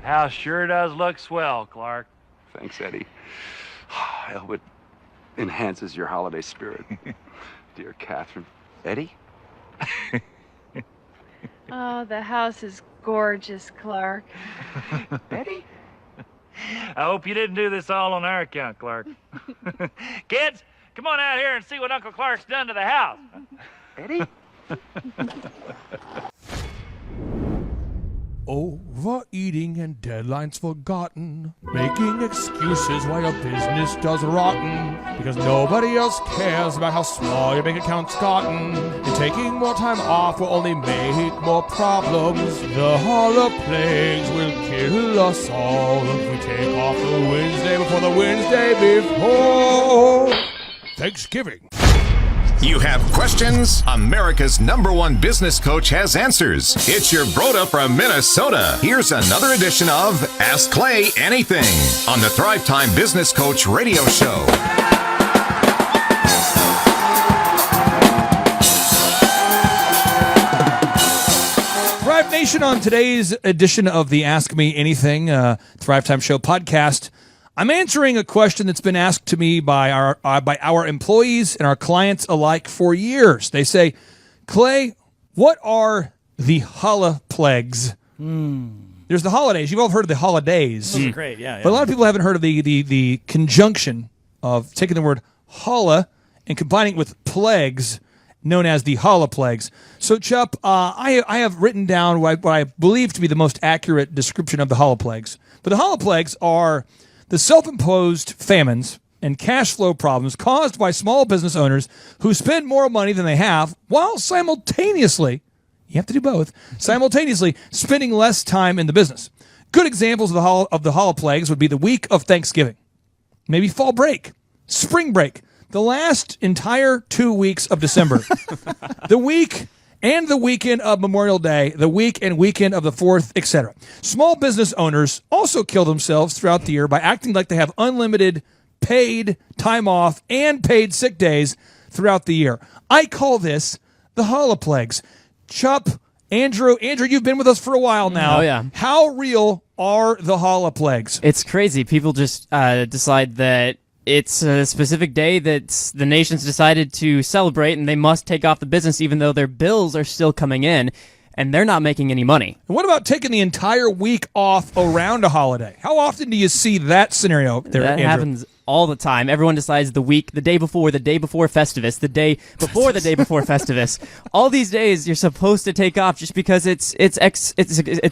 House sure does look swell, Clark. Thanks, Eddie. I hope it enhances your holiday spirit. Dear Catherine. Eddie? Oh, the house is gorgeous, Clark. Eddie? I hope you didn't do this all on our account, Clark. Kids, come on out here and see what Uncle Clark's done to the house. Eddie? Overeating and deadlines forgotten, making excuses why your business does rotten, because nobody else cares about how small your bank account's gotten, and taking more time off will only make more problems. The Holi-Plagues will kill us all if we take off the Wednesday before the Wednesday before Thanksgiving. You have questions? America's #1 business coach has answers. It's your Broda from Minnesota. Here's another edition of Ask Clay Anything on the Thrivetime Business Coach Radio Show. Thrive Nation, on today's edition of the Ask Me Anything Thrivetime Show podcast, I'm answering a question that's been asked to me by our employees and our clients alike for years. They say, Clay, what are the Holi-Plagues? There's the holidays. You've all heard of the holidays. Those are great, yeah. But a lot of people haven't heard of the conjunction of taking the word holla and combining it with plagues, known as the Holi-Plagues. So, Chup, I have written down what I believe to be the most accurate description of the Holi-Plagues. But the Holi-Plagues are the self-imposed famines and cash flow problems caused by small business owners who spend more money than they have while simultaneously, you have to do both, simultaneously spending less time in the business. Good examples of the Holi-Plagues would be the week of Thanksgiving, maybe fall break, spring break, the last entire 2 weeks of December, the week and the weekend of Memorial Day, the week and weekend of the 4th, etc. Small business owners also kill themselves throughout the year by acting like they have unlimited paid time off and paid sick days throughout the year. I call this the Holi-Plagues. Chup, Andrew, you've been with us for a while now. Oh, yeah. How real are the Holi-Plagues? It's crazy. People just decide that it's a specific day that the nation's decided to celebrate, and they must take off the business even though their bills are still coming in, and they're not making any money. And what about taking the entire week off around a holiday? How often do you see that scenario there, That Andrew? happens all the time. Everyone decides the day before Festivus, the day before Festivus. All these days you're supposed to take off just because it's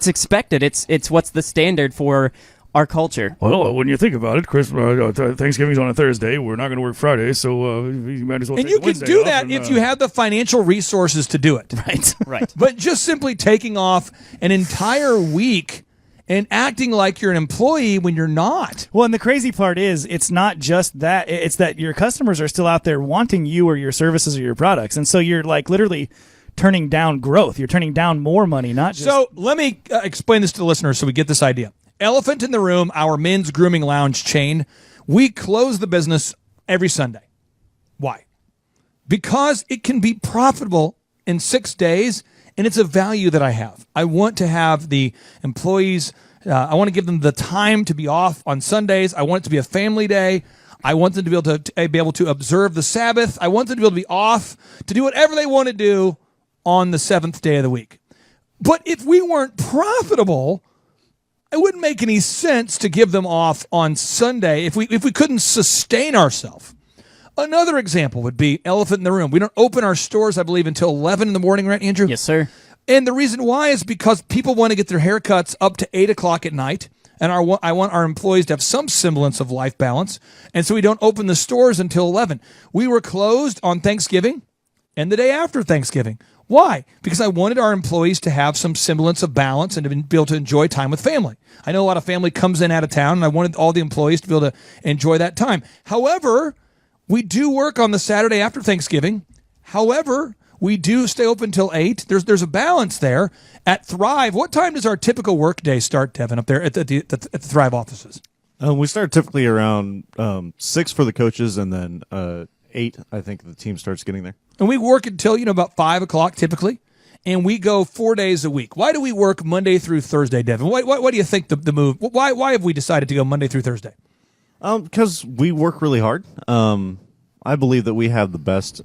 expected. It's what's the standard for our culture. Well, when you think about it, Thanksgiving's on a Thursday. We're not going to work Friday, so you might as well And take you can Wednesday do off that and, if you have the financial resources to do it. Right. But just simply taking off an entire week and acting like you're an employee when you're not. Well, and the crazy part is it's not just that. It's that your customers are still out there wanting you or your services or your products. And so you're like literally turning down growth. You're turning down more money, not just... So let me explain this to the listeners so we get this idea. Elephant in the Room, our men's grooming lounge chain, we close the business every Sunday. Why? Because it can be profitable in 6 days, and it's a value that I have. I want to have the employees, I want to give them the time to be off on Sundays. I want it to be a family day. I want them to be able to observe the Sabbath. I want them to be able to be off to do whatever they want to do on the 7th day of the week. But if we weren't profitable, it wouldn't make any sense to give them off on Sunday if we couldn't sustain ourselves. Another example would be elephant in the room. We don't open our stores, I believe, until 11 in the morning, right, Andrew? Yes, sir. And the reason why is because people want to get their haircuts up to 8 o'clock at night, and I want our employees to have some semblance of life balance, and so we don't open the stores until 11. We were closed on Thanksgiving and the day after Thanksgiving. Why? Because I wanted our employees to have some semblance of balance and to be able to enjoy time with family. I know a lot of family comes in out of town, and I wanted all the employees to be able to enjoy that time. However, we do work on the Saturday after Thanksgiving. However, we do stay open till 8. There's a balance there. At Thrive, what time does our typical work day start, Devin, up there at the Thrive offices? We start typically around 6 for the coaches, and then 8, I think the team starts getting there. And we work until, about 5 o'clock typically. and we go 4 days a week. Why do we work Monday through Thursday, Devin? What do you think the move? Why have we decided to go Monday through Thursday? Because we work really hard. I believe that we have the best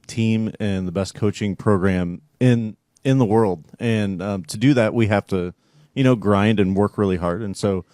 team and the best coaching program in the world, and to do that, we have to, grind and work really hard. And so,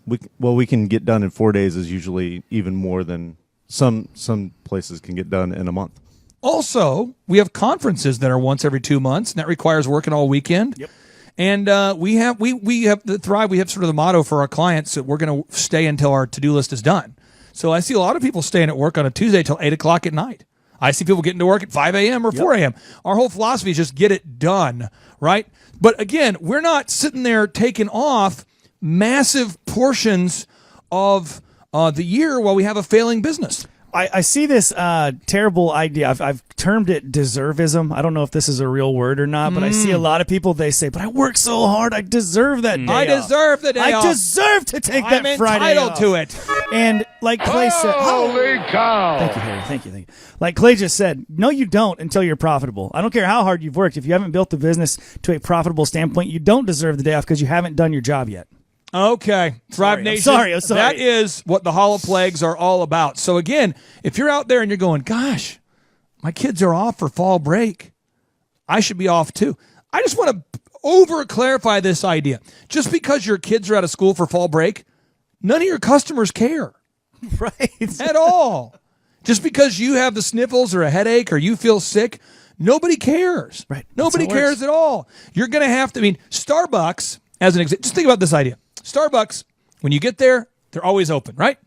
we can get done in 4 days is usually even more than some places can get done in a month. Also, we have conferences that are once every 2 months, and that requires working all weekend. Yep. And we have the Thrive. We have sort of the motto for our clients that we're going to stay until our to-do list is done. So I see a lot of people staying at work on a Tuesday till 8 o'clock at night. I see people getting to work at 5 a.m. or 4 a.m. Our whole philosophy is just get it done, right? But again, we're not sitting there taking off massive portions of the year while we have a failing business. I see this terrible idea. I've termed it deservism. I don't know if this is a real word or not, but I see a lot of people, they say, but I work so hard, I deserve that day I off. deserve the day off. I deserve to take that I'm Friday entitled off. to it. And like Clay said, Holy cow! Thank you, Harry. Thank you. Like Clay just said, no, you don't until you're profitable. I don't care how hard you've worked. If you haven't built the business to a profitable standpoint, you don't deserve the day off because you haven't done your job yet. Okay, Thrive Nation. I'm sorry. That is what the Holi-Plagues are all about. So again, if you're out there and you're going, gosh, my kids are off for fall break, I should be off too. I just want to over-clarify this idea. Just because your kids are out of school for fall break, none of your customers care. Right. At all. Just because you have the sniffles or a headache or you feel sick, nobody cares. Right. Nobody That's how it cares at all. You're going to have to, Starbucks, as an example, just think about this idea. Starbucks, when you get there, they're always open, right?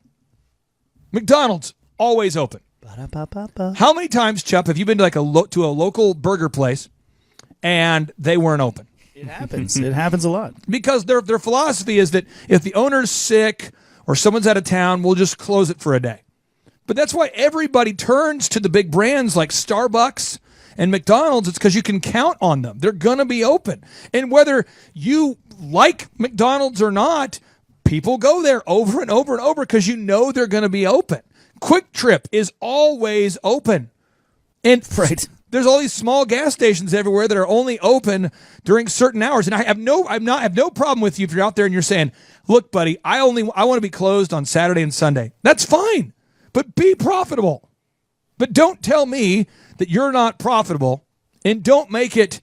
McDonald's, always open. Ba-da-ba-ba-ba. How many times, Chup, have you been to to a local burger place and they weren't open? It happens. It happens a lot. Because their philosophy is that if the owner's sick or someone's out of town, we'll just close it for a day. But that's why everybody turns to the big brands like Starbucks and McDonald's. It's because you can count on them. They're going to be open. And whether you like McDonald's or not, people go there over and over and over because you know they're going to be open. Quick Trip is always open. And Right. there's all these small gas stations everywhere that are only open during certain hours. And I have no problem with you if you're out there and you're saying, look, buddy, I want to be closed on Saturday and Sunday. That's fine. But be profitable. But don't tell me that you're not profitable, and don't make it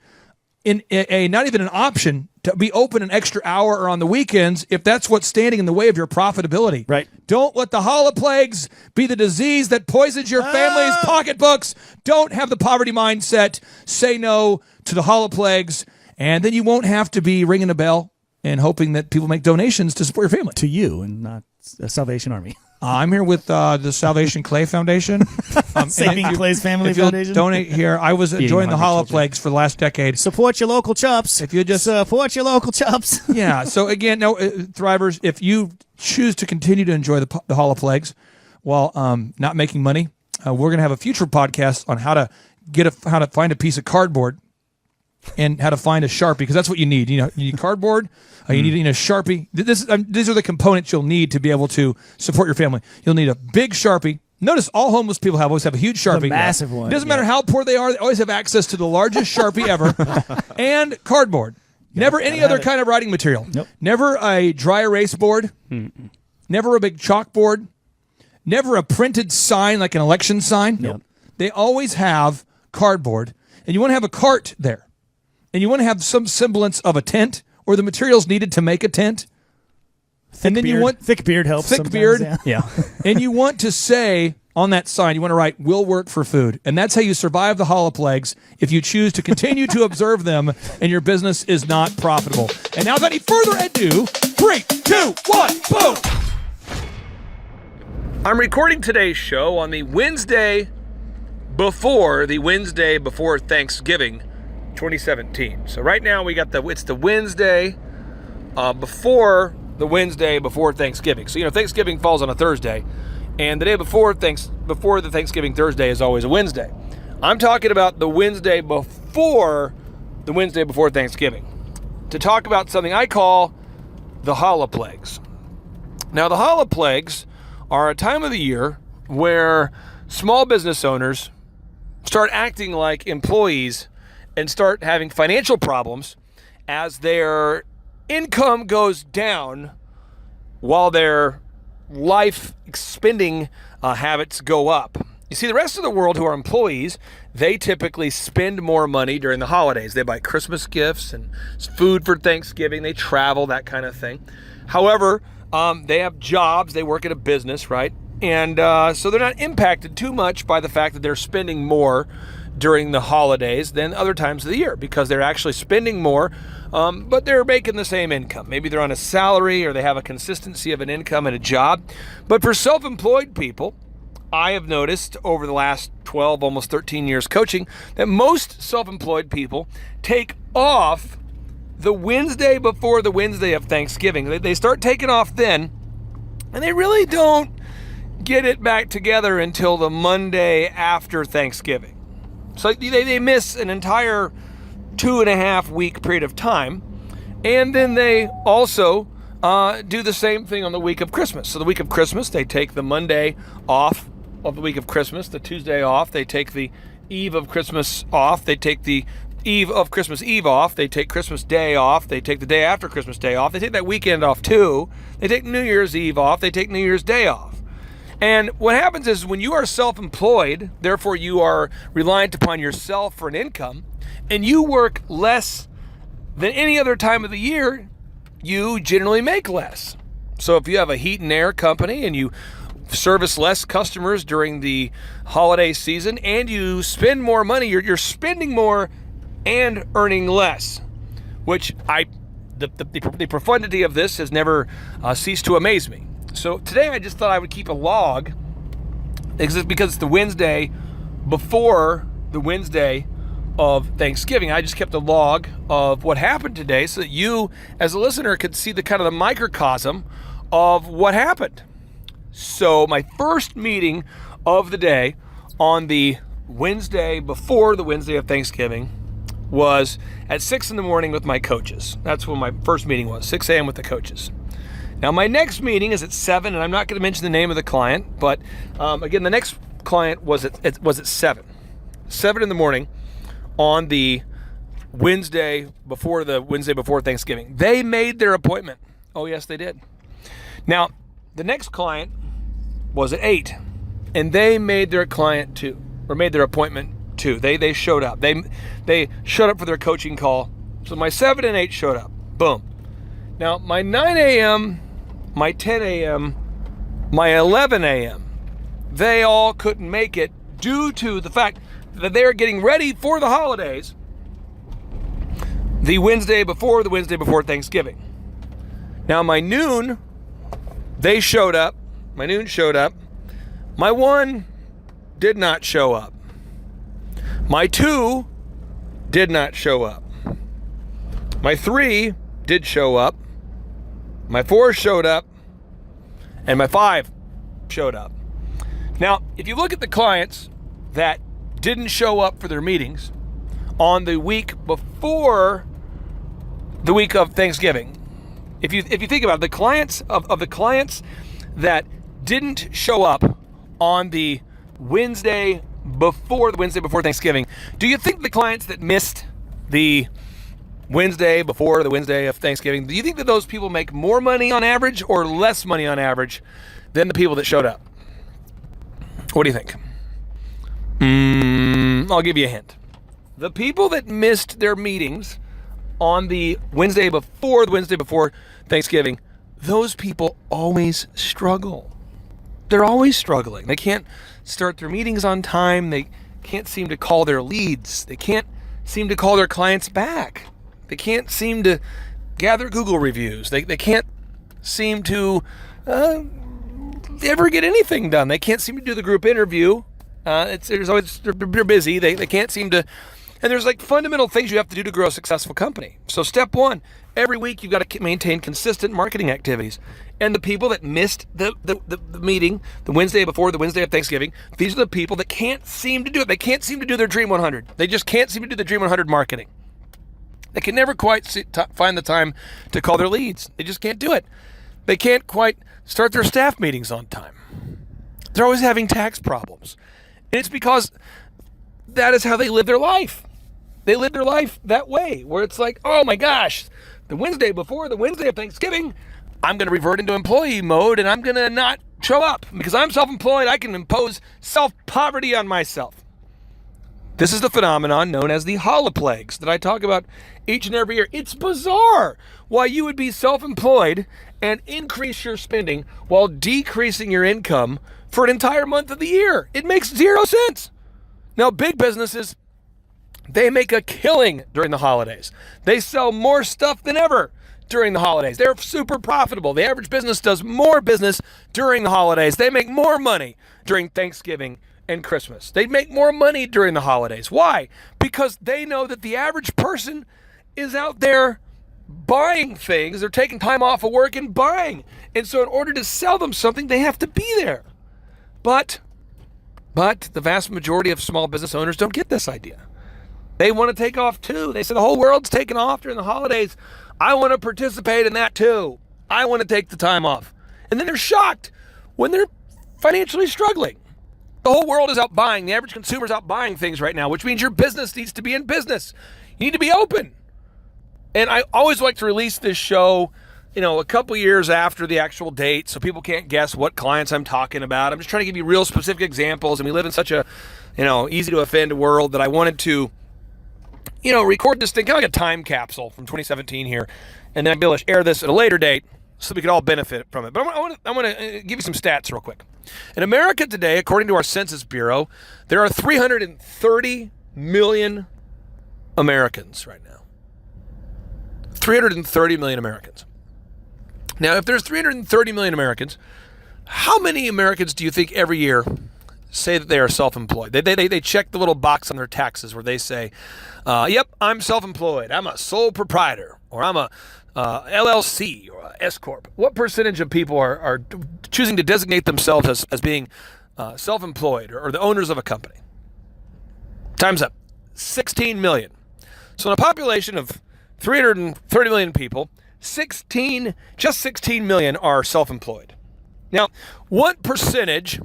not even an option to be open an extra hour or on the weekends if that's what's standing in the way of your profitability. Right. Don't let the Holi-Plagues be the disease that poisons your family's pocketbooks. Don't have the poverty mindset. Say no to the Holi-Plagues, and then you won't have to be ringing a bell and hoping that people make donations to support your family. To you and not Salvation Army. I'm here with the Salvation Clay Foundation. Saving Clay's Family if you'll Foundation. donate here. I was enjoying the Holi-Plagues for the last decade. Support your local chops. If you just support your local chops. Yeah. So again, no, Thrivers, if you choose to continue to enjoy the Holi-Plagues while not making money, we're gonna have a future podcast on how to how to find a piece of cardboard and how to find a Sharpie, because that's what you need. You need cardboard. You need a Sharpie. These are the components you'll need to be able to support your family. You'll need a big Sharpie. Notice all homeless people always have a huge Sharpie. The massive one. It doesn't matter how poor they are. They always have access to the largest Sharpie ever. And cardboard. Never any other kind of writing material. Nope. Never a dry erase board. Never a big chalkboard. Never a printed sign like an election sign. Nope. They always have cardboard. And you want to have a cart there. And you want to have some semblance of a tent or the materials needed to make a tent. And then you want thick beard helps. thick sometimes, beard. Yeah. And you want to say on that sign, you want to write, "Will work for food." And that's how you survive the Holi-Plagues if you choose to continue to observe them and your business is not profitable. And now, without any further ado, 3, 2, 1, boom! I'm recording today's show on the Wednesday before Thanksgiving 2017. So right now we got it's the Wednesday before the Wednesday before Thanksgiving. So Thanksgiving falls on a Thursday, and the day before the Thanksgiving Thursday is always a Wednesday. I'm talking about the Wednesday before Thanksgiving to talk about something I call the Holi-Plagues. Now, the Holi-Plagues are a time of the year where small business owners start acting like employees and start having financial problems as their income goes down while their life spending habits go up. You see, the rest of the world who are employees, they typically spend more money during the holidays. They buy Christmas gifts and food for Thanksgiving. They travel, that kind of thing. However, they have jobs. They work at a business, right? And so they're not impacted too much by the fact that they're spending more during the holidays than other times of the year, because they're actually spending more, but they're making the same income. Maybe they're on a salary, or they have a consistency of an income and a job. But for self-employed people, I have noticed over the last 12, almost 13 years coaching, that most self-employed people take off the Wednesday before the Wednesday of Thanksgiving. They start taking off then, and they really don't get it back together until the Monday after Thanksgiving. So they miss an entire 2.5 week period of time. And then they also do the same thing on the week of Christmas. So the week of Christmas, they take the Monday off of the week of Christmas, the Tuesday off. They take the eve of Christmas off. They take the eve of Christmas Eve off. They take Christmas Day off. They take the day after Christmas Day off. They take that weekend off too. They take New Year's Eve off. They take New Year's Day off. And what happens is, when you are self-employed, therefore you are reliant upon yourself for an income, and you work less than any other time of the year, you generally make less. So if you have a heat and air company and you service less customers during the holiday season, and you spend more money, you're spending more and earning less, which the profundity of this has never ceased to amaze me. So today I just thought I would keep a log, because it's the Wednesday before the Wednesday of Thanksgiving. I just kept a log of what happened today, so that you as a listener could see the kind of the microcosm of what happened. So my first meeting of the day on the Wednesday before the Wednesday of Thanksgiving was at 6 in the morning with my coaches. That's when my first meeting was, 6 a.m. with the coaches. Now my next meeting is at 7, and I'm not going to mention the name of the client, but again, the next client was at 7 in the morning on the Wednesday before Thanksgiving. They made their appointment. Oh yes, they did. Now the next client was at 8, and they made their appointment too. They showed up. They showed up for their coaching call. So my 7 and 8 showed up. Boom. Now my 9 a.m., my 10 a.m., my 11 a.m., they all couldn't make it due to the fact that they're getting ready for the holidays the Wednesday before Thanksgiving. Now my noon, they showed up. My noon showed up. My 1 did not show up. My 2 did not show up. My 3 did show up. My 4 showed up. And my 5 showed up. Now, if you look at the clients that didn't show up for their meetings on the week before the week of Thanksgiving, if you think about it, the clients of the clients that didn't show up on the Wednesday before Thanksgiving, do you think the clients that missed the Wednesday before the Wednesday of Thanksgiving, do you think that those people make more money on average or less money on average than the people that showed up? What do you think? I'll give you a hint. The people that missed their meetings on the Wednesday before Thanksgiving, those people always struggle. They're always struggling. They can't start their meetings on time. They can't seem to call their leads. They can't seem to call their clients back. They can't seem to gather Google reviews. They can't seem to ever get anything done. They can't seem to do the group interview. They're busy. They can't seem to. And there's like fundamental things you have to do to grow a successful company. So step 1, every week you've got to maintain consistent marketing activities. And the people that missed the meeting, the Wednesday before the Wednesday of Thanksgiving, these are the people that can't seem to do it. They can't seem to do their Dream 100. They just can't seem to do the Dream 100 marketing. They can never quite find the time to call their leads. They just can't do it. They can't quite start their staff meetings on time. They're always having tax problems. And it's because that is how they live their life. They live their life that way, where it's like, oh my gosh, the Wednesday before the Wednesday of Thanksgiving, I'm going to revert into employee mode and I'm going to not show up. Because I'm self-employed, I can impose self-poverty on myself. This is the phenomenon known as the Holi-Plagues that I talk about each and every year. It's bizarre why you would be self-employed and increase your spending while decreasing your income for an entire month of the year. It makes zero sense. Now, big businesses, they make a killing during the holidays. They sell more stuff than ever during the holidays. They're super profitable. The average business does more business during the holidays. They make more money during Thanksgiving and Christmas. They make more money during the holidays. Why? Because they know that the average person is out there buying things. They're taking time off of work and buying. And so in order to sell them something, they have to be there. But the vast majority of small business owners don't get this idea. They want to take off too. They say the whole world's taking off during the holidays. I want to participate in that too. I want to take the time off. And then they're shocked when they're financially struggling. The whole world is out buying. The average consumer is out buying things right now, which means your business needs to be in business. You need to be open. And I always like to release this show, a couple years after the actual date so people can't guess what clients I'm talking about. I'm just trying to give you real specific examples. And we live in such a, easy to offend world that I wanted to, record this thing, kind of like a time capsule from 2017 here. And then I'd be able to air this at a later date so we could all benefit from it. But I want to give you some stats real quick. In America today, according to our Census Bureau, there are 330 million Americans right now. 330 million Americans. Now, if there's 330 million Americans, how many Americans do you think every year say that they are self-employed? They check the little box on their taxes where they say, yep, I'm self-employed. I'm a sole proprietor, or I'm a LLC or a S-Corp. What percentage of people are choosing to designate themselves as being self-employed or the owners of a company? Time's up. 16 million. So in a population of 330 million people, just 16 million are self-employed. Now, what percentage,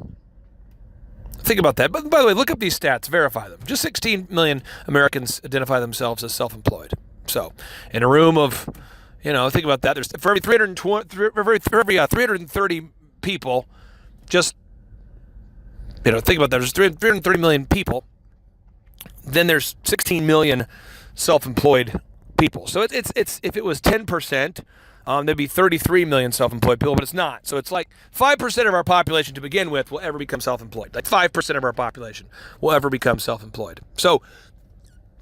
think about that. But by the way, look up these stats, verify them. Just 16 million Americans identify themselves as self-employed. So in a room of, think about that. There's for every 330 people, just, think about that. There's 330 million people. Then there's 16 million self-employed people. So it's if it was 10%, there'd be 33 million self-employed people, but it's not. So it's like 5% of our population to begin with will ever become self-employed. Like 5% of our population will ever become self-employed. So,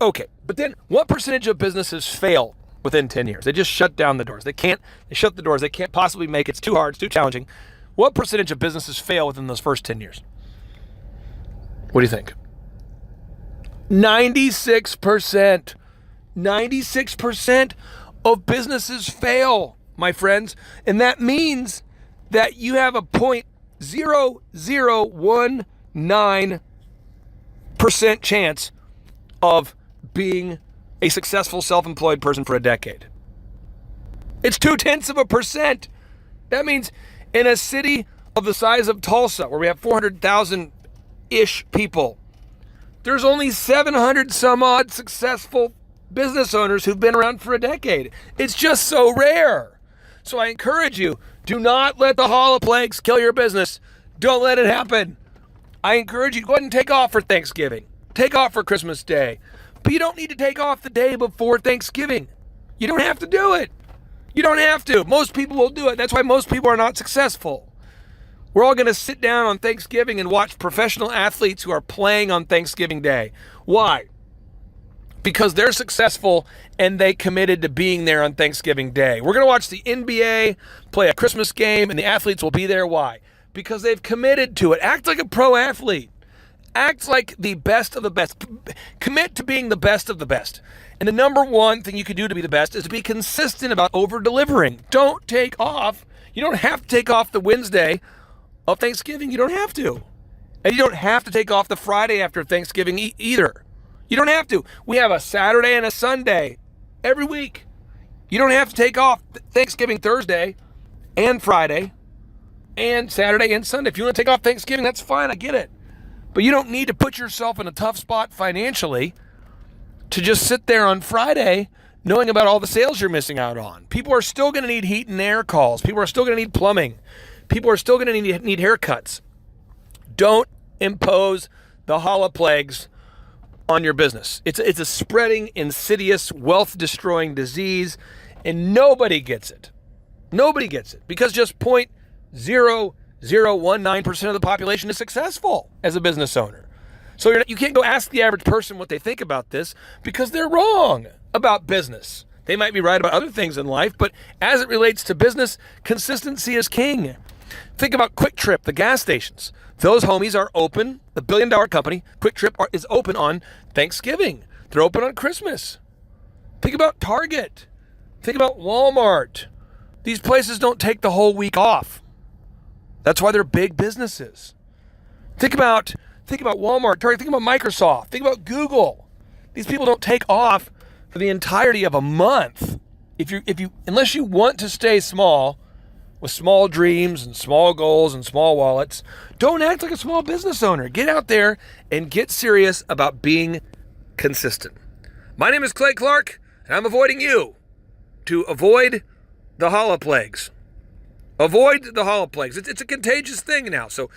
okay. But then what percentage of businesses fail within 10 years? They just shut down the doors. They shut the doors. They can't possibly make it. It's too hard. It's too challenging. What percentage of businesses fail within those first 10 years? What do you think? 96%. 96% of businesses fail, my friends. And that means that you have a 0.0019% chance of being a successful self-employed person for a decade. It's 0.2%. That means in a city of the size of Tulsa, where we have 400,000-ish people, there's only 700 some odd successful business owners who've been around for a decade. It's just so rare. So I encourage you, do not let the Holi-Plagues kill your business. Don't let it happen. I encourage you to go ahead and take off for Thanksgiving. Take off for Christmas Day. But you don't need to take off the day before Thanksgiving. You don't have to do it. You don't have to. Most people will do it. That's why most people are not successful. We're all going to sit down on Thanksgiving and watch professional athletes who are playing on Thanksgiving Day. Why? Because they're successful and they committed to being there on Thanksgiving Day. We're going to watch the NBA play a Christmas game and the athletes will be there. Why? Because they've committed to it. Act like a pro athlete. Act like the best of the best. Commit to being the best of the best. And the number one thing you can do to be the best is to be consistent about over-delivering. Don't take off. You don't have to take off the Wednesday of Thanksgiving. You don't have to. And you don't have to take off the Friday after Thanksgiving either. You don't have to. We have a Saturday and a Sunday every week. You don't have to take off Thanksgiving Thursday and Friday and Saturday and Sunday. If you want to take off Thanksgiving, that's fine. I get it. But you don't need to put yourself in a tough spot financially to just sit there on Friday knowing about all the sales you're missing out on. People are still going to need heat and air calls. People are still going to need plumbing. People are still going to need haircuts. Don't impose the Holi-Plagues on your business. It's a spreading, insidious, wealth-destroying disease, and nobody gets it. Nobody gets it because just 0.0019% of the population is successful as a business owner. So you can't go ask the average person what they think about this because they're wrong about business. They might be right about other things in life, but as it relates to business, consistency is king. Think about Quick Trip, the gas stations. Those homies are open. The billion-dollar company, Quick Trip, is open on Thanksgiving. They're open on Christmas. Think about Target. Think about Walmart. These places don't take the whole week off. That's why they're big businesses. Think about Walmart, Target, think about Microsoft, think about Google. These people don't take off for the entirety of a month. Unless you want to stay small with small dreams and small goals and small wallets, don't act like a small business owner. Get out there and get serious about being consistent. My name is Clay Clark, and I'm avoiding you to avoid the Holi-Plagues. Avoid the Holi-Plagues. It's a contagious thing now. So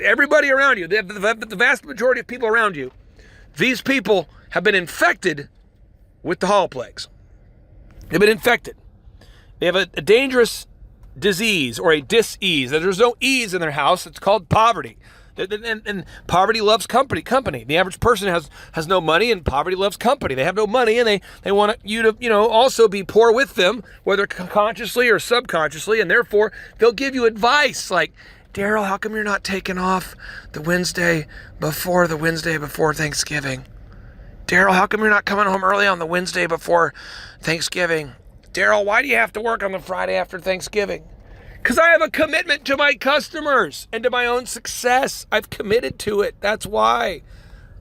everybody around you, the vast majority of people around you, these people have been infected with the Holi-Plagues. They've been infected. They have a dangerous disease or a dis-ease. There's no ease in their house. It's called poverty. And poverty loves company. The average person has no money, and poverty loves company. They have no money, and they want you to also be poor with them, whether consciously or subconsciously, and therefore they'll give you advice like, Daryl, how come you're not taking off the Wednesday before Thanksgiving? Daryl, how come you're not coming home early on the Wednesday before Thanksgiving? Daryl, why do you have to work on the Friday after Thanksgiving? Because I have a commitment to my customers and to my own success. I've committed to it. That's why.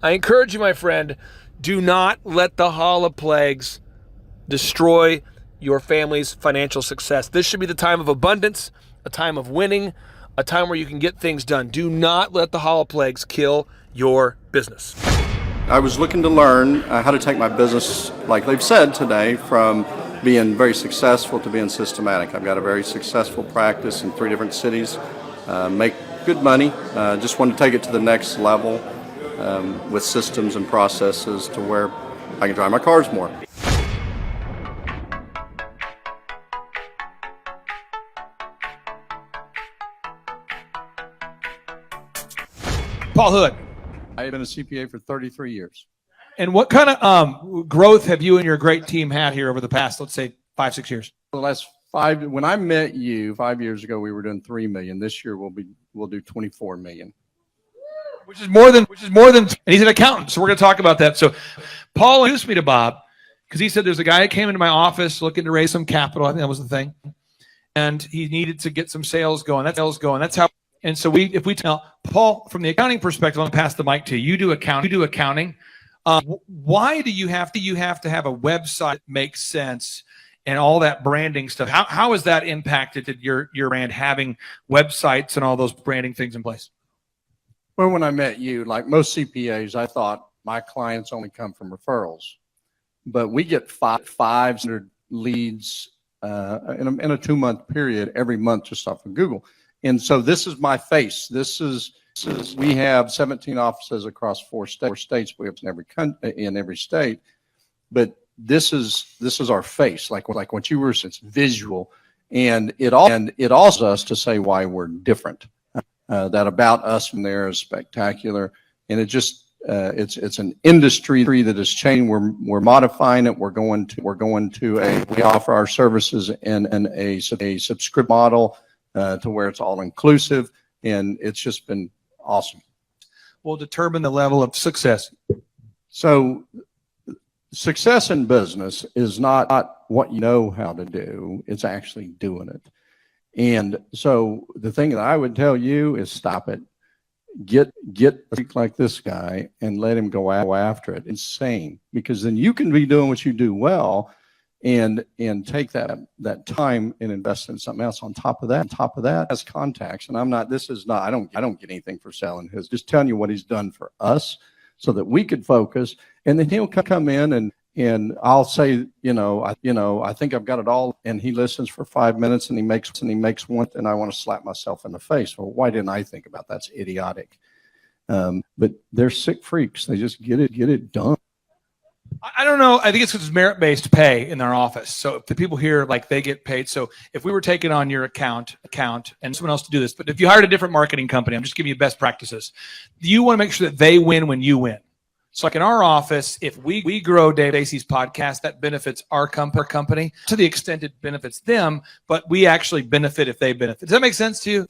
I encourage you, my friend, do not let the Holi-Plagues destroy your family's financial success. This should be the time of abundance, a time of winning, a time where you can get things done. Do not let the Holi-Plagues kill your business. I was looking to learn how to take my business, like they've said today, from being very successful to being systematic. I've got a very successful practice in 3 different cities, make good money, just want to take it to the next level with systems and processes to where I can drive my cars more. Paul Hood. I have been a CPA for 33 years. And what kind of growth have you and your great team had here over the past, let's say, 5-6 years? The last 5, when I met you 5 years ago, we were doing $3 million. This year we'll do $24 million. Which is more than, and he's an accountant, so we're going to talk about that. So Paul introduced me to Bob because he said there's a guy that came into my office looking to raise some capital. I think that was the thing. And he needed to get some sales going. That's how. And so if we tell Paul, from the accounting perspective, I'm going to pass the mic to you. You do accounting. Why do you have to have a website that makes sense and all that branding stuff? How has that impacted your brand, having websites and all those branding things in place? Well, when I met you, like most CPAs, I thought my clients only come from referrals, but we get 500 leads in a 2-month period every month just off of Google. And so this is my face. We have 17 offices across 4 states. We have in every state, but this is our face. Like what you were saying, it's visual, and it also us to say why we're different. That about us from there is spectacular, and it just it's an industry that is changing. We're modifying it. We offer our services in a subscription model to where it's all inclusive, and it's just been awesome. Will determine the level of success. So success in business is not what you know how to do, it's actually doing it. And so the thing that I would tell you is stop it. Get a freak like this guy and let him go after it. Insane. Because then you can be doing what you do well and take that time and invest in something else on top of that. On top of that, as contacts. And I don't get anything for selling his, just telling you what he's done for us. so that we could focus. And then he'll come in and I'll say, I think I've got it all. And he listens for 5 minutes and he makes one, and I want to slap myself in the face. Well, why didn't I think about that? That's idiotic. But they're sick freaks. They just get it done. I don't know. I think it's because it's merit-based pay in our office. So if the people here, like, they get paid. So if we were taking on your account and someone else to do this, but if you hired a different marketing company, I'm just giving you best practices. You want to make sure that they win when you win. So like in our office, if we grow Dave Stacy's podcast, that benefits our company to the extent it benefits them, but we actually benefit if they benefit. Does that make sense to you?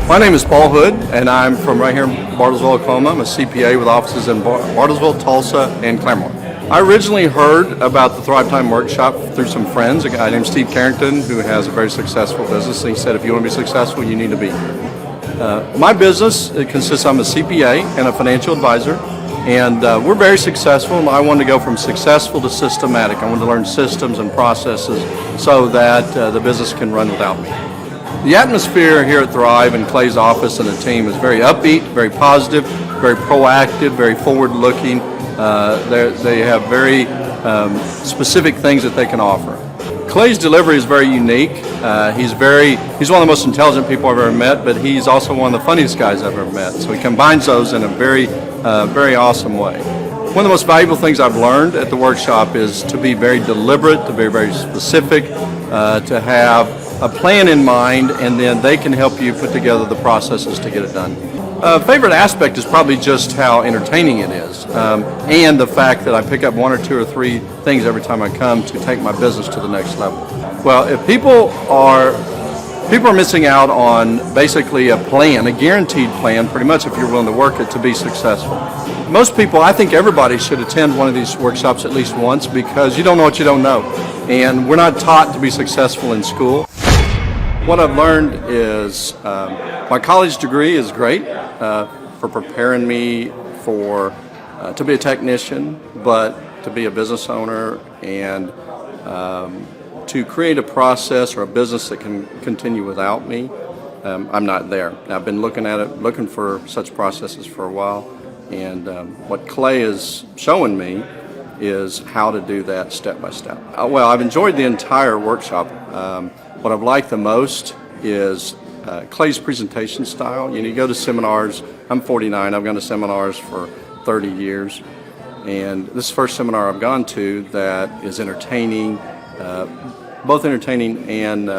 My name is Paul Hood, and I'm from right here in Bartlesville, Oklahoma. I'm a CPA with offices in Bartlesville, Tulsa, and Claremont. I originally heard about the Thrivetime workshop through some friends, a guy named Steve Carrington, who has a very successful business. And he said, if you want to be successful, you need to be here. My business, it consists, I'm a CPA and a financial advisor, and we're very successful. And I wanted to go from successful to systematic. I wanted to learn systems and processes so that the business can run without me. The atmosphere here at Thrive and Clay's office and the team is very upbeat, very positive, very proactive, very forward-looking. They have very specific things that they can offer. Clay's delivery is very unique. He's one of the most intelligent people I've ever met, but he's also one of the funniest guys I've ever met. So he combines those in a very awesome way. One of the most valuable things I've learned at the workshop is to be very deliberate, to be very specific, to have a plan in mind, and then they can help you put together the processes to get it done. Favorite aspect is probably just how entertaining it is, and the fact that I pick up 1 or 2 or 3 things every time I come to take my business to the next level. Well, if people are missing out on basically a plan, a guaranteed plan, pretty much, if you're willing to work it to be successful. Most people, I think everybody should attend one of these workshops at least once, because you don't know what you don't know, and we're not taught to be successful in school. What I've learned is my college degree is great for preparing me to be a technician, but to be a business owner and to create a process or a business that can continue without me. I'm not there. Now, I've been looking for such processes for a while, and what Clay is showing me is how to do that step by step. Well, I've enjoyed the entire workshop. What I've liked the most is Clay's presentation style. You go to seminars. I'm 49. I've gone to seminars for 30 years. And this is the first seminar I've gone to that is entertaining, both entertaining and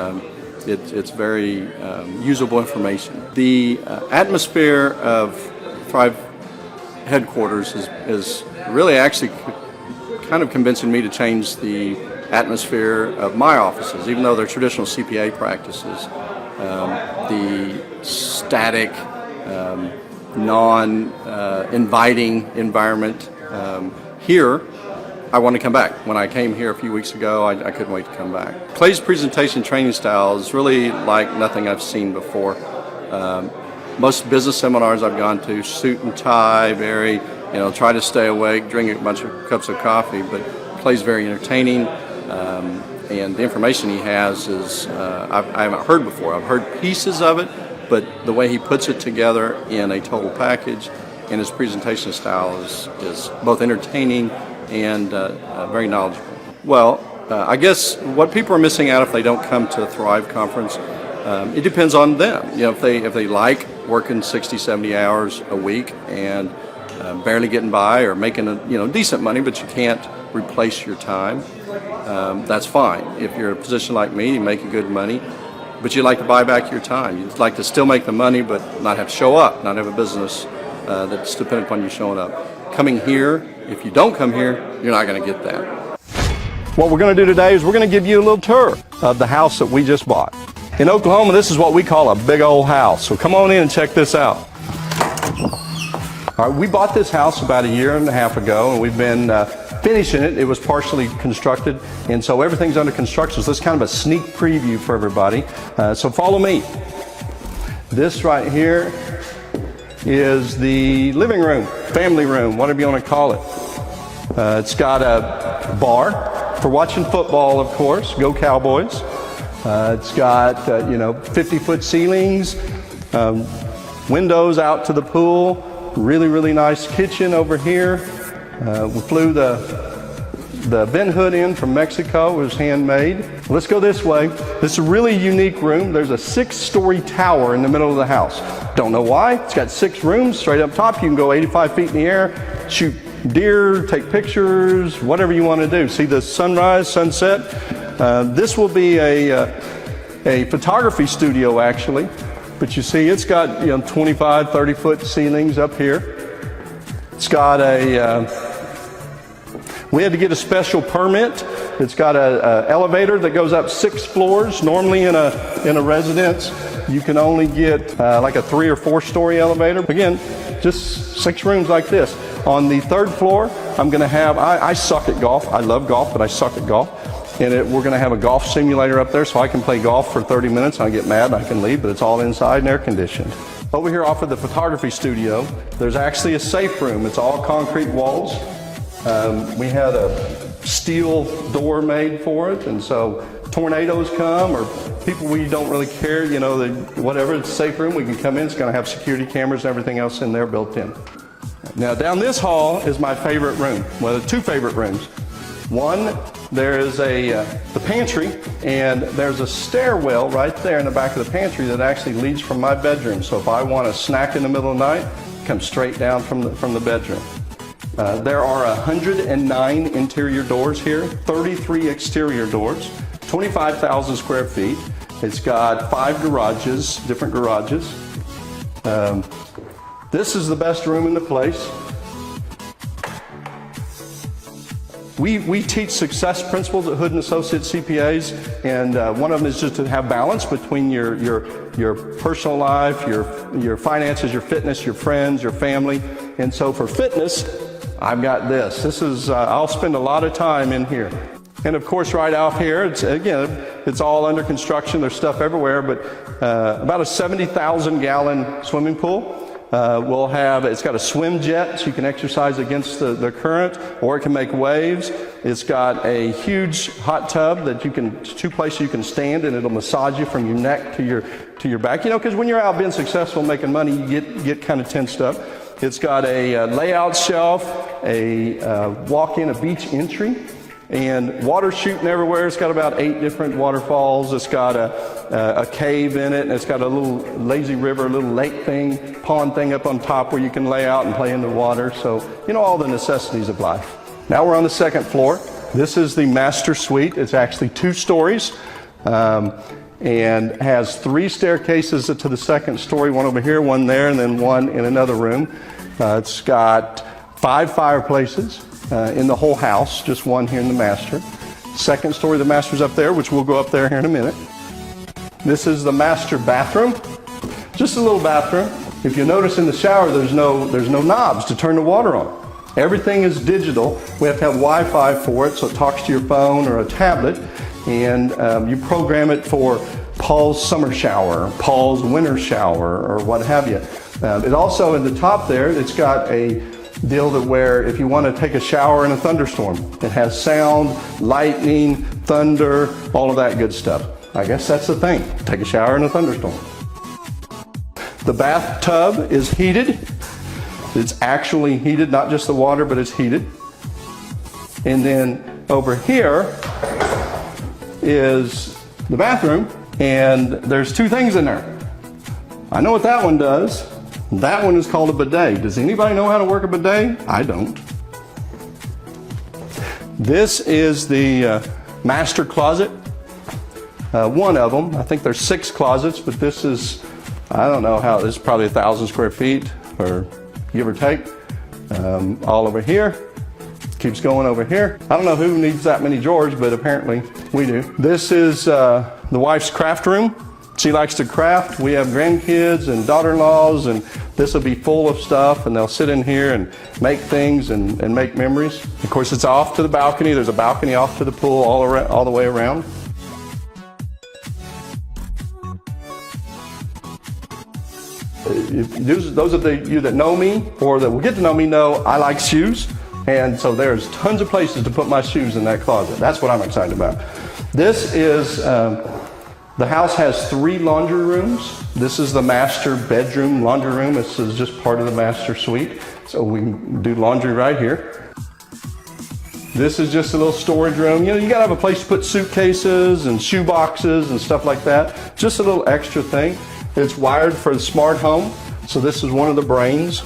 it's very usable information. The atmosphere of Thrive headquarters is really actually kind of convincing me to change the atmosphere of my offices, even though they're traditional CPA practices. The static, non-inviting environment here, I want to come back. When I came here a few weeks ago, I couldn't wait to come back. Clay's presentation training style is really like nothing I've seen before. Most business seminars I've gone to, suit and tie, very, try to stay awake, drink a bunch of cups of coffee, but Clay's very entertaining. And the information he has is I haven't heard before. I've heard pieces of it, but the way he puts it together in a total package and his presentation style is both entertaining and very knowledgeable. Well, I guess what people are missing out if they don't come to the Thrive conference, it depends on them. If they like working 60, 70 hours a week and barely getting by or making decent money, but you can't replace your time, that's fine. If you're in a position like me, you make good money, but you'd like to buy back your time. You'd like to still make the money, but not have to show up, not have a business that's dependent upon you showing up. Coming here, if you don't come here, you're not going to get that. What we're going to do today is we're going to give you a little tour of the house that we just bought. In Oklahoma, this is what we call a big old house. So come on in and check this out. All right, we bought this house about 1.5 years ago, and we've been finishing it. It was partially constructed, and so everything's under construction. So this is kind of a sneak preview for everybody. So follow me. This right here is the living room, family room, whatever you want to call it. It's got a bar for watching football, of course. Go Cowboys. It's got 50-foot ceilings, windows out to the pool. Really, really nice kitchen over here. We flew the vent hood in from Mexico. It was handmade. Let's go this way. This is a really unique room. There's a 6-story tower in the middle of the house. Don't know why. It's got 6 rooms straight up top. You can go 85 feet in the air, shoot deer, take pictures, whatever you want to do. See the sunrise, sunset. This will be a photography studio, actually. But you see, it's got 25, 30-foot ceilings up here. It's got we had to get a special permit. It's got a elevator that goes up 6 floors. Normally in a residence, you can only get like a 3 or 4-story elevator. Again, just 6 rooms like this. On the 3rd floor, I'm going to have, I suck at golf. I love golf, but I suck at golf. And we're going to have a golf simulator up there so I can play golf for 30 minutes. I get mad and I can leave, but it's all inside and air conditioned. Over here off of the photography studio, there's actually a safe room. It's all concrete walls. We had a steel door made for it, and so tornadoes come or people we don't really care, whatever, it's a safe room, we can come in. It's going to have security cameras and everything else in there built in. Now down this hall is my favorite room. Well, 2 favorite rooms. One, there is the pantry, and there's a stairwell right there in the back of the pantry that actually leads from my bedroom. So if I want a snack in the middle of the night, come straight down from the bedroom. There are 109 interior doors here, 33 exterior doors, 25,000 square feet. It's got 5 garages, different garages. This is the best room in the place. We teach success principles at Hood & Associates CPAs, and one of them is just to have balance between your personal life, your finances, your fitness, your friends, your family. And so for fitness, I've got this. This is, I'll spend a lot of time in here. And of course, right out here, it's all under construction. There's stuff everywhere, but about a 70,000 gallon swimming pool. It's got a swim jet, so you can exercise against the current, or it can make waves. It's got a huge hot tub that 2 places you can stand, and it'll massage you from your neck to your back. Because when you're out being successful, making money, you get kind of tensed up. It's got a layout shelf, a walk-in, a beach entry, and water shooting everywhere. It's got about 8 different waterfalls. It's got a cave in it, and it's got a little lazy river, a little lake thing, pond thing up on top where you can lay out and play in the water. So, all the necessities of life. Now we're on the 2nd floor. This is the master suite. It's actually 2 stories and has 3 staircases to the 2nd story, one over here, one there, and then one in another room. It's got 5 fireplaces in the whole house, just one here in the master. 2nd story, the master's up there, which we'll go up there here in a minute. This is the master bathroom, just a little bathroom. If you notice in the shower, there's no knobs to turn the water on. Everything is digital. We have to have Wi-Fi for it, so it talks to your phone or a tablet, and you program it for Paul's summer shower, Paul's winter shower, or what have you. It also, in the top there, it's got a deal that where if you want to take a shower in a thunderstorm, it has sound, lightning, thunder, all of that good stuff. I guess that's the thing, take a shower in a thunderstorm. The bathtub is heated. It's actually heated, not just the water, but it's heated. And then over here is the bathroom, and there's 2 things in there. I know what that one does. That one is called a bidet. Does anybody know how to work a bidet? I don't. This is the master closet. One of them. I think there's 6 closets, but this is, I don't know how, this is probably 1,000 square feet, or give or take. All over here. Keeps going over here. I don't know who needs that many drawers, but apparently we do. This is the wife's craft room. She likes to craft. We have grandkids and daughter-in-laws, and this will be full of stuff, and they'll sit in here and make things and make memories. Of course, it's off to the balcony. There's a balcony off to the pool all the way around. Those of you that know me or that will get to know me know I like shoes, and so there's tons of places to put my shoes in that closet. That's what I'm excited about. This is The house has 3 laundry rooms. This is the master bedroom laundry room. This is just part of the master suite. So we can do laundry right here. This is just a little storage room. You know, you gotta have a place to put suitcases and shoe boxes and stuff like that. Just a little extra thing. It's wired for the smart home. So this is one of the brains.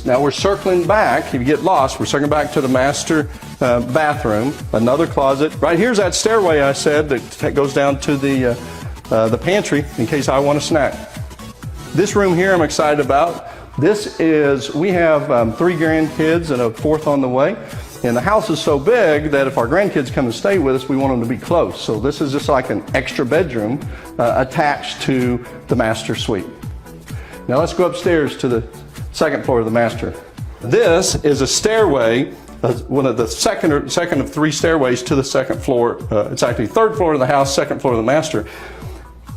Now we're circling back. If you get lost, we're circling back to the master bathroom, another closet. Right here's that stairway I said that goes down to the pantry in case I want a snack. This room here I'm excited about. This is, we have 3 grandkids and a 4th on the way. And the house is so big that if our grandkids come and stay with us, we want them to be close. So this is just like an extra bedroom attached to the master suite. Now let's go upstairs to the 2nd floor of the master. This is a stairway, one of the second of 3 stairways to the 2nd floor. It's actually 3rd floor of the house, 2nd floor of the master.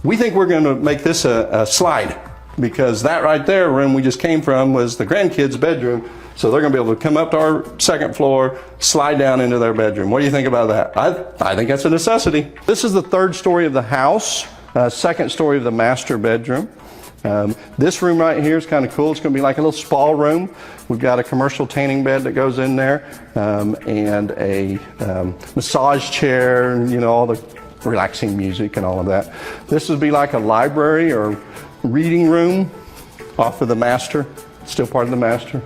We think we're going to make this a slide, because that right there, room we just came from, was the grandkids' bedroom. So they're going to be able to come up to our 2nd floor, slide down into their bedroom. What do you think about that? I think that's a necessity. This is the 3rd story of the house, 2nd story of the master bedroom. This room right here is kind of cool. It's going to be like a little spa room. We've got a commercial tanning bed that goes in there, and a massage chair, and you know, all the relaxing music and all of that. This would be like a library or reading room off of the master, still part of the master.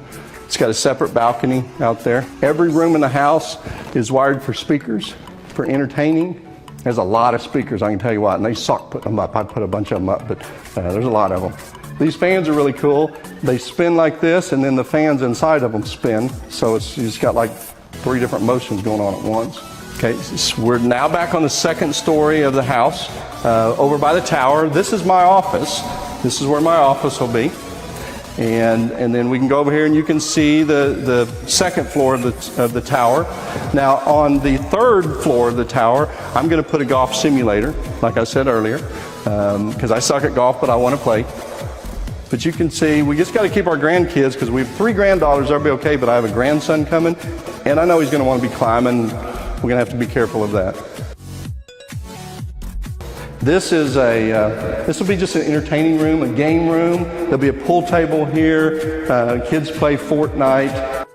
It's got a separate balcony out there. Every room in the house is wired for speakers, for entertaining. There's a lot of speakers, I can tell you what, and they suck putting them up. I put a bunch of them up, but there's a lot of them. These fans are really cool. They spin like this, and then the fans inside of them spin. So it's just got like 3 different motions going on at once. Okay, so we're now back on the 2nd story of the house, over by the tower. This is my office. This is where my office will be. And then we can go over here and you can see the 2nd floor of the tower. Now on the 3rd floor of the tower, I'm going to put a golf simulator, like I said earlier, because I suck at golf, but I want to play. But you can see, we just got to keep our grandkids, because we have 3 granddaughters, they'll be okay, but I have a grandson coming, and I know he's going to want to be climbing. We're going to have to be careful of that. This is this will be just an entertaining room, a game room. There'll be a pool table here. Kids play Fortnite.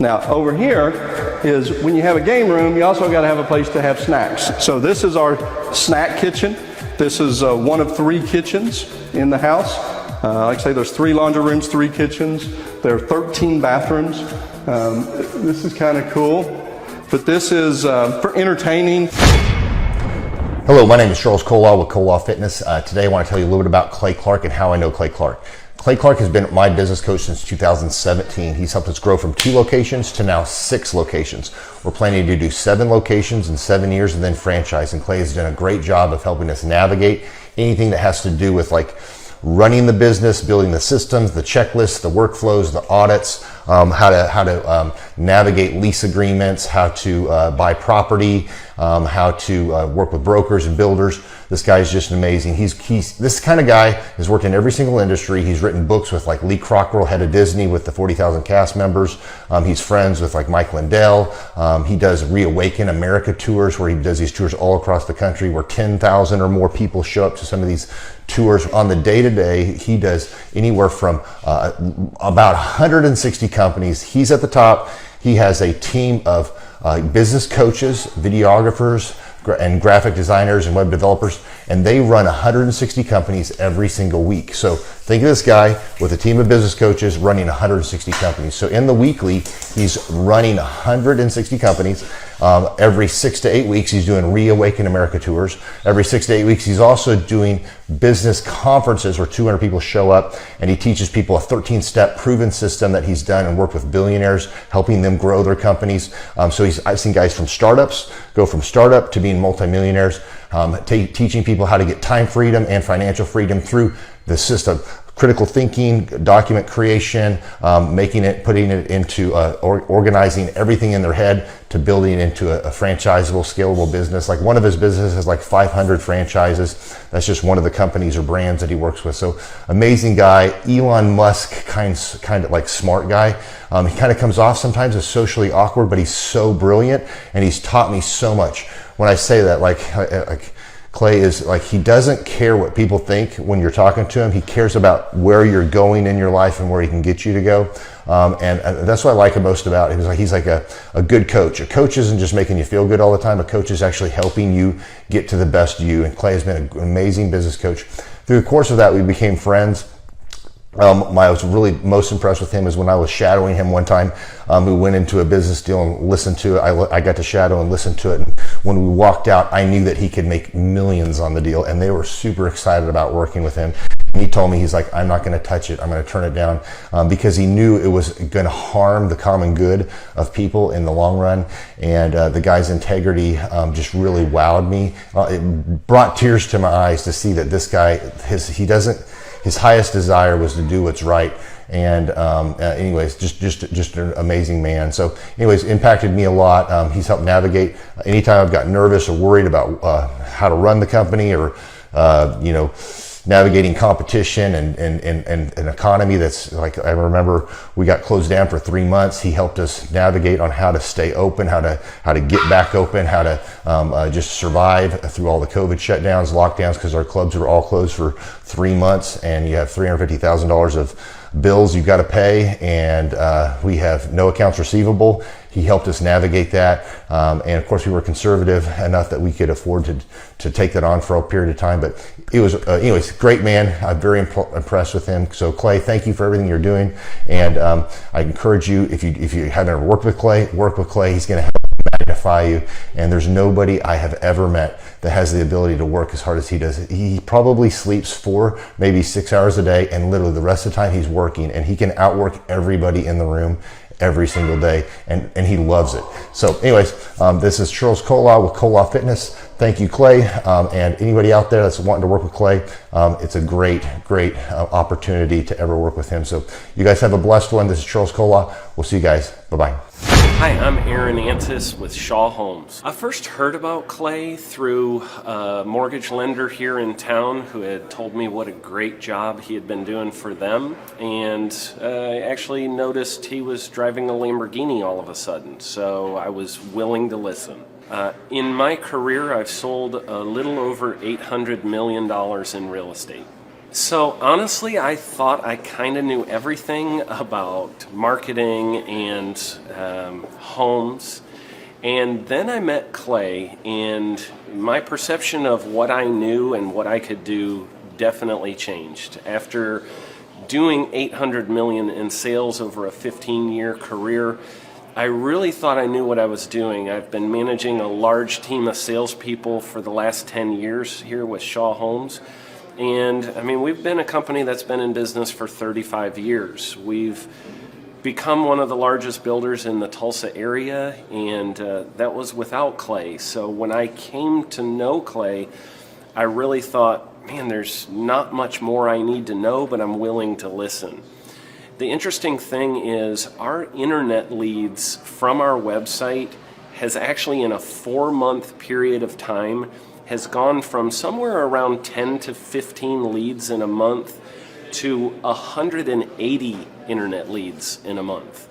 Now over here is, when you have a game room, you also got to have a place to have snacks. So this is our snack kitchen. This is one of 3 kitchens in the house. Like I say, there's 3 laundry rooms, 3 kitchens. There are 13 bathrooms. This is kind of cool. But this is for entertaining. Hello, my name is Charles Colaw with Colaw Fitness. Today I want to tell you a little bit about Clay Clark and how I know Clay Clark. Clay Clark has been my business coach since 2017. He's helped us grow from 2 locations to now 6 locations. We're planning to do 7 locations in 7 years and then franchise. And Clay has done a great job of helping us navigate anything that has to do with like running the business, building the systems, the checklists, the workflows, the audits, how to navigate lease agreements, how to buy property, how to work with brokers and builders. This guy is just amazing. He's this kind of guy has worked in every single industry. He's written books with like Lee Crockrell, head of Disney, with the 40,000 cast members. He's friends with like Mike Lindell. He does Reawaken America tours, where he does these tours all across the country, where 10,000 or more people show up to some of these tours. On the day-to-day, he does anywhere from about 160 companies. He's at the top. He has a team of business coaches, videographers, and graphic designers and web developers, and they run 160 companies every single week. So think of this guy with a team of business coaches running 160 companies. So in the weekly, he's running 160 companies. Every 6 to 8 weeks, he's doing Reawaken America tours. Every 6 to 8 weeks, he's also doing business conferences where 200 people show up, and he teaches people a 13-step proven system that he's done and worked with billionaires, helping them grow their companies. So I've seen guys from startups go from startup to being multimillionaires, teaching people how to get time freedom and financial freedom through the system. critical thinking, document creation, putting it into organizing everything in their head to building it into a franchisable, scalable business. Like one of his businesses has like 500 franchises. That's just one of the companies or brands that he works with. So amazing guy, Elon Musk kind of like smart guy. He kind of comes off sometimes as socially awkward, but he's so brilliant and he's taught me so much. When I say that, like Clay is like, he doesn't care what people think when you're talking to him. He cares about where you're going in your life and where he can get you to go. And that's what I like him most about him. He's like a good coach. A coach isn't just making you feel good all the time. A coach is actually helping you get to the best you. And Clay has been an amazing business coach. Through the course of that, we became friends. I was really most impressed with him is when I was shadowing him one time. We went into a business deal and listened to it. I got to shadow and listen to it. And when we walked out, I knew that he could make millions on the deal, and they were super excited about working with him. And he told me, he's like, I'm not going to touch it. I'm going to turn it down, because he knew it was going to harm the common good of people in the long run. And the guy's integrity just really wowed me. It brought tears to my eyes to see that this guy, his highest desire was to do what's right. And anyways, just an amazing man. So anyways, impacted me a lot. He's helped navigate anytime I've got nervous or worried about how to run the company, or navigating competition and an economy that's like, I remember we got closed down for 3 months. He helped us navigate on how to stay open, how to get back open, how to just survive through all the COVID shutdowns, lockdowns, because our clubs were all closed for 3 months, and you have $350,000 of bills you've got to pay, and we have no accounts receivable. He helped us navigate that, and of course we were conservative enough that we could afford to take that on for a period of time. But it was anyways, great man. I'm very impressed with him. So Clay, thank you for everything you're doing, and I encourage you, if you haven't ever worked with Clay, work with Clay. He's going to help magnify you, and there's nobody I have ever met that has the ability to work as hard as he does. He probably sleeps 4, maybe 6 hours a day, and literally the rest of the time he's working, and he can outwork everybody in the room every single day, and he loves it. So anyways, this is Charles Cola with Cola Fitness. Thank you, Clay, and anybody out there that's wanting to work with Clay, it's a great opportunity to ever work with him. So you guys have a blessed one. This is Charles Cola. We'll see you guys. Bye-bye. Hi, I'm Aaron Antis with Shaw Homes. I first heard about Clay through a mortgage lender here in town who had told me what a great job he had been doing for them, and I actually noticed he was driving a Lamborghini all of a sudden, so I was willing to listen. In my career, I've sold a little over $800 million in real estate. So honestly, I thought I kind of knew everything about marketing and homes. And then I met Clay, and my perception of what I knew and what I could do definitely changed. After doing $800 million in sales over a 15-year career, I really thought I knew what I was doing. I've been managing a large team of salespeople for the last 10 years here with Shaw Homes. And I mean, we've been a company that's been in business for 35 years. We've become one of the largest builders in the Tulsa area, and that was without Clay. So when I came to know Clay, I really thought, man, there's not much more I need to know, but I'm willing to listen. The interesting thing is our internet leads from our website has actually, in a 4-month period of time, has gone from somewhere around 10 to 15 leads in a month to 180 internet leads in a month.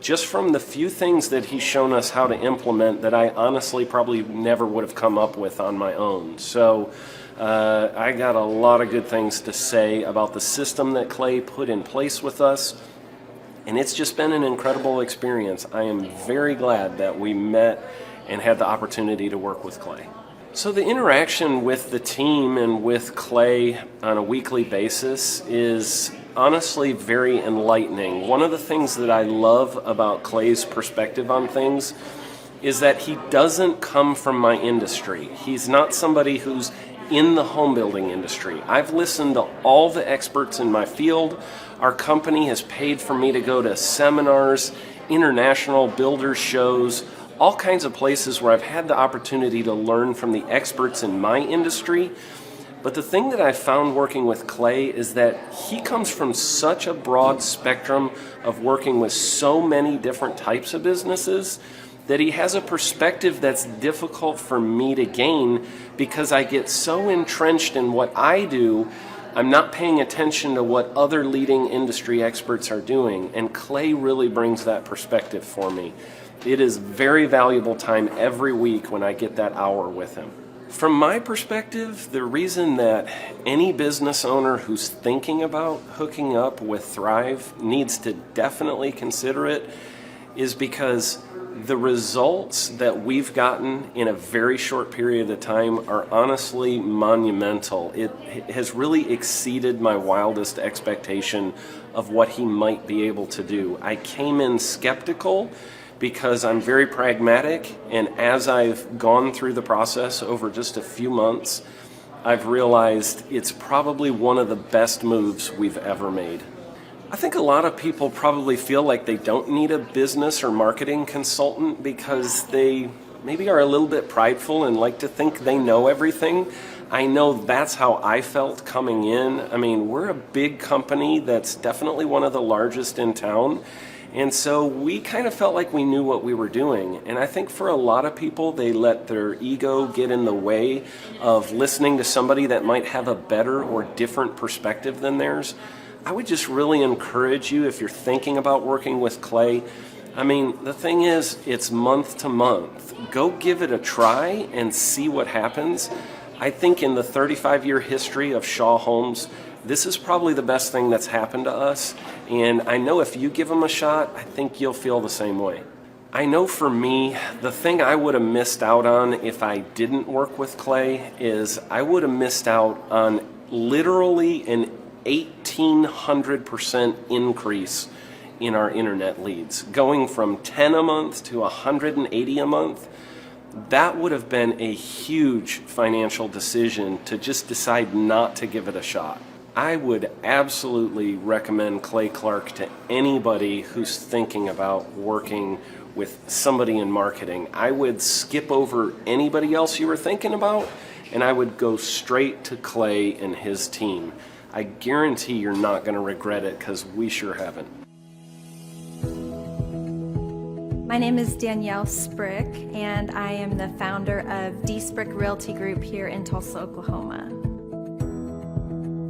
Just from the few things that he's shown us how to implement that I honestly probably never would have come up with on my own. So I got a lot of good things to say about the system that Clay put in place with us, and it's just been an incredible experience. I am very glad that we met and had the opportunity to work with Clay. So the interaction with the team and with Clay on a weekly basis is honestly very enlightening. One of the things that I love about Clay's perspective on things is that he doesn't come from my industry. He's not somebody who's in the home building industry. I've listened to all the experts in my field. Our company has paid for me to go to seminars, international builder shows, all kinds of places where I've had the opportunity to learn from the experts in my industry. But the thing that I found working with Clay is that he comes from such a broad spectrum of working with so many different types of businesses that he has a perspective that's difficult for me to gain because I get so entrenched in what I do, I'm not paying attention to what other leading industry experts are doing. And Clay really brings that perspective for me. It is very valuable time every week when I get that hour with him. From my perspective, the reason that any business owner who's thinking about hooking up with Thrive needs to definitely consider it is because the results that we've gotten in a very short period of time are honestly monumental. It has really exceeded my wildest expectation of what he might be able to do. I came in skeptical because I'm very pragmatic, and as I've gone through the process over just a few months, I've realized it's probably one of the best moves we've ever made. I think a lot of people probably feel like they don't need a business or marketing consultant because they maybe are a little bit prideful and like to think they know everything. I know that's how I felt coming in. I mean, we're a big company that's definitely one of the largest in town. And so we kind of felt like we knew what we were doing. And I think for a lot of people, they let their ego get in the way of listening to somebody that might have a better or different perspective than theirs. I would just really encourage you, if you're thinking about working with Clay, I mean, the thing is, it's month to month. Go give it a try and see what happens. I think in the 35-year history of Shaw Homes, this is probably the best thing that's happened to us, and I know if you give them a shot, I think you'll feel the same way. I know for me, the thing I would have missed out on if I didn't work with Clay is I would have missed out on literally an 1,800% increase in our internet leads. Going from 10 a month to 180 a month, that would have been a huge financial decision to just decide not to give it a shot. I would absolutely recommend Clay Clark to anybody who's thinking about working with somebody in marketing. I would skip over anybody else you were thinking about, and I would go straight to Clay and his team. I guarantee you're not going to regret it because we sure haven't. My name is Danielle Sprick, and I am the founder of D. Sprick Realty Group here in Tulsa, Oklahoma.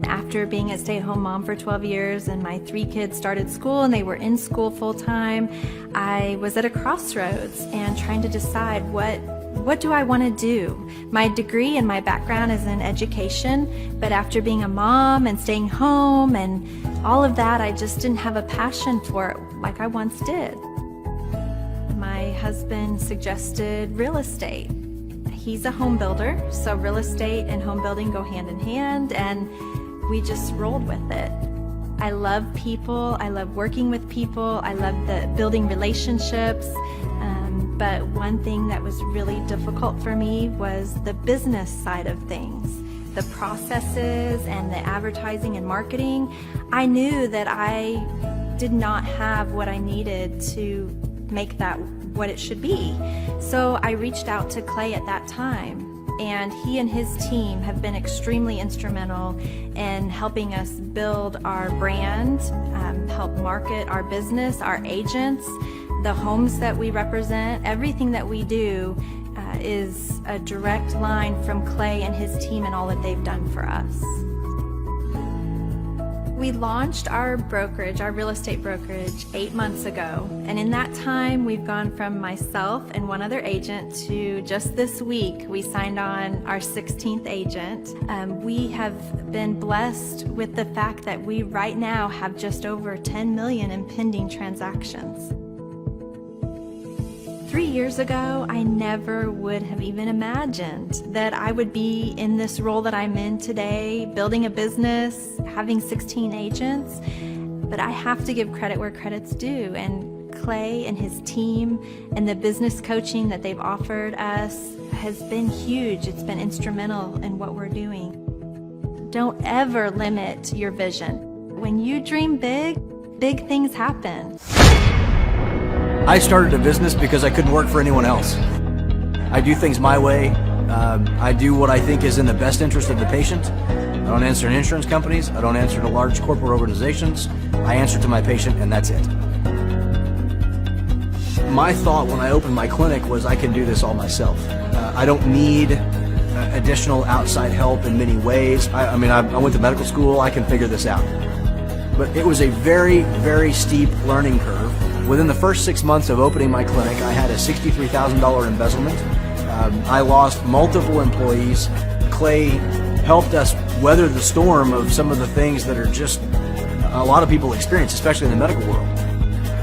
After being a stay-at-home mom for 12 years and my 3 kids started school and they were in school full-time, I was at a crossroads and trying to decide what do I want to do? My degree and my background is in education, but after being a mom and staying home and all of that, I just didn't have a passion for it like I once did. My husband suggested real estate. He's a home builder, so real estate and home building go hand in hand, and we just rolled with it. I love people, I love working with people, I love building relationships, but one thing that was really difficult for me was the business side of things. The processes and the advertising and marketing. I knew that I did not have what I needed to make that what it should be. So I reached out to Clay at that time, and he and his team have been extremely instrumental in helping us build our brand, help market our business, our agents, the homes that we represent. Everything that we do is a direct line from Clay and his team and all that they've done for us. We launched our brokerage, our real estate brokerage, 8 months ago. And in that time, we've gone from myself and one other agent to just this week, we signed on our 16th agent. We have been blessed with the fact that we right now have just over 10 million in pending transactions. 3 years ago, I never would have even imagined that I would be in this role that I'm in today, building a business, having 16 agents. But I have to give credit where credit's due, and Clay and his team and the business coaching that they've offered us has been huge. It's been instrumental in what we're doing. Don't ever limit your vision. When you dream big, big things happen. I started a business because I couldn't work for anyone else. I do things my way, I do what I think is in the best interest of the patient. I don't answer to insurance companies. I don't answer to large corporate organizations. I answer to my patient, and that's it. My thought when I opened my clinic was I can do this all myself. I don't need additional outside help in many ways. I went to medical school. I can figure this out. But it was a very, very steep learning curve. Within the first 6 months of opening my clinic, I had a $63,000 embezzlement. I lost multiple employees. Clay helped us weather the storm of some of the things that are just a lot of people experience, especially in the medical world.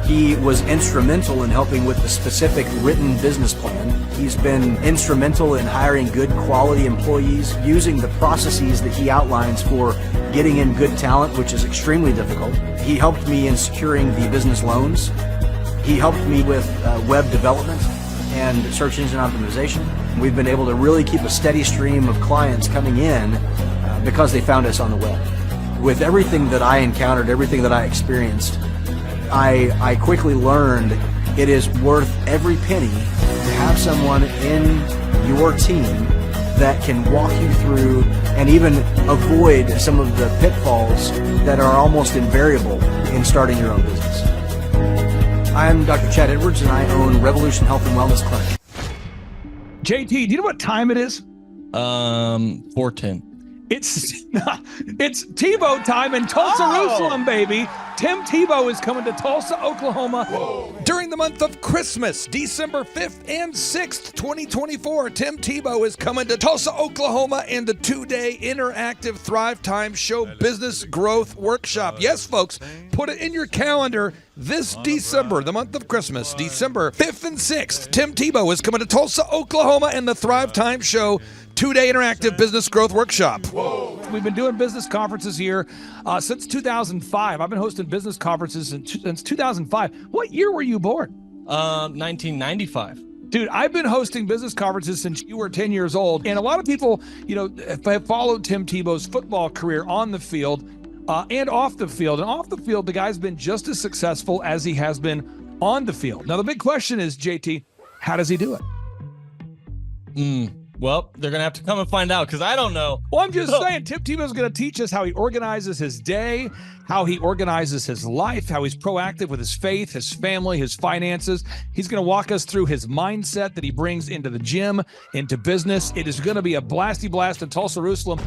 He was instrumental in helping with the specific written business plan. He's been instrumental in hiring good quality employees, using the processes that he outlines for getting in good talent, which is extremely difficult. He helped me in securing the business loans. He helped me with web development and search engine optimization. We've been able to really keep a steady stream of clients coming in because they found us on the web. With everything that I encountered, everything that I experienced, I quickly learned it is worth every penny to have someone in your team that can walk you through and even avoid some of the pitfalls that are almost invariable in starting your own business. I'm Dr. Chad Edwards, and I own Revolution Health and Wellness Clinic. JT, do you know what time it is? 4:10. It's Tebow time in Tulsa, Jerusalem, baby. Tim Tebow is coming to Tulsa, Oklahoma. During the month of Christmas, December 5th and 6th, 2024. Tim Tebow is coming to Tulsa, Oklahoma in the 2-day interactive Thrivetime Show Business Growth Workshop. Yes, folks, put it in your calendar. This December, the month of Christmas, December 5th and 6th, Tim Tebow is coming to Tulsa, Oklahoma in the Thrivetime Show 2-day interactive business growth workshop. We've been doing business conferences here since 2005. I've been hosting business conferences since 2005. What year were you born? 1995. Dude, I've been hosting business conferences since you were 10 years old. And a lot of people, have followed Tim Tebow's football career on the field and off the field. And off the field, the guy's been just as successful as he has been on the field. Now, the big question is, JT, how does he do it? Well, they're going to have to come and find out because I don't know. Well, I'm just saying, Tim Tebow is going to teach us how he organizes his day, how he organizes his life, how he's proactive with his faith, his family, his finances. He's going to walk us through his mindset that he brings into the gym, into business. It is going to be a blasty blast in Tulsa, Jerusalem.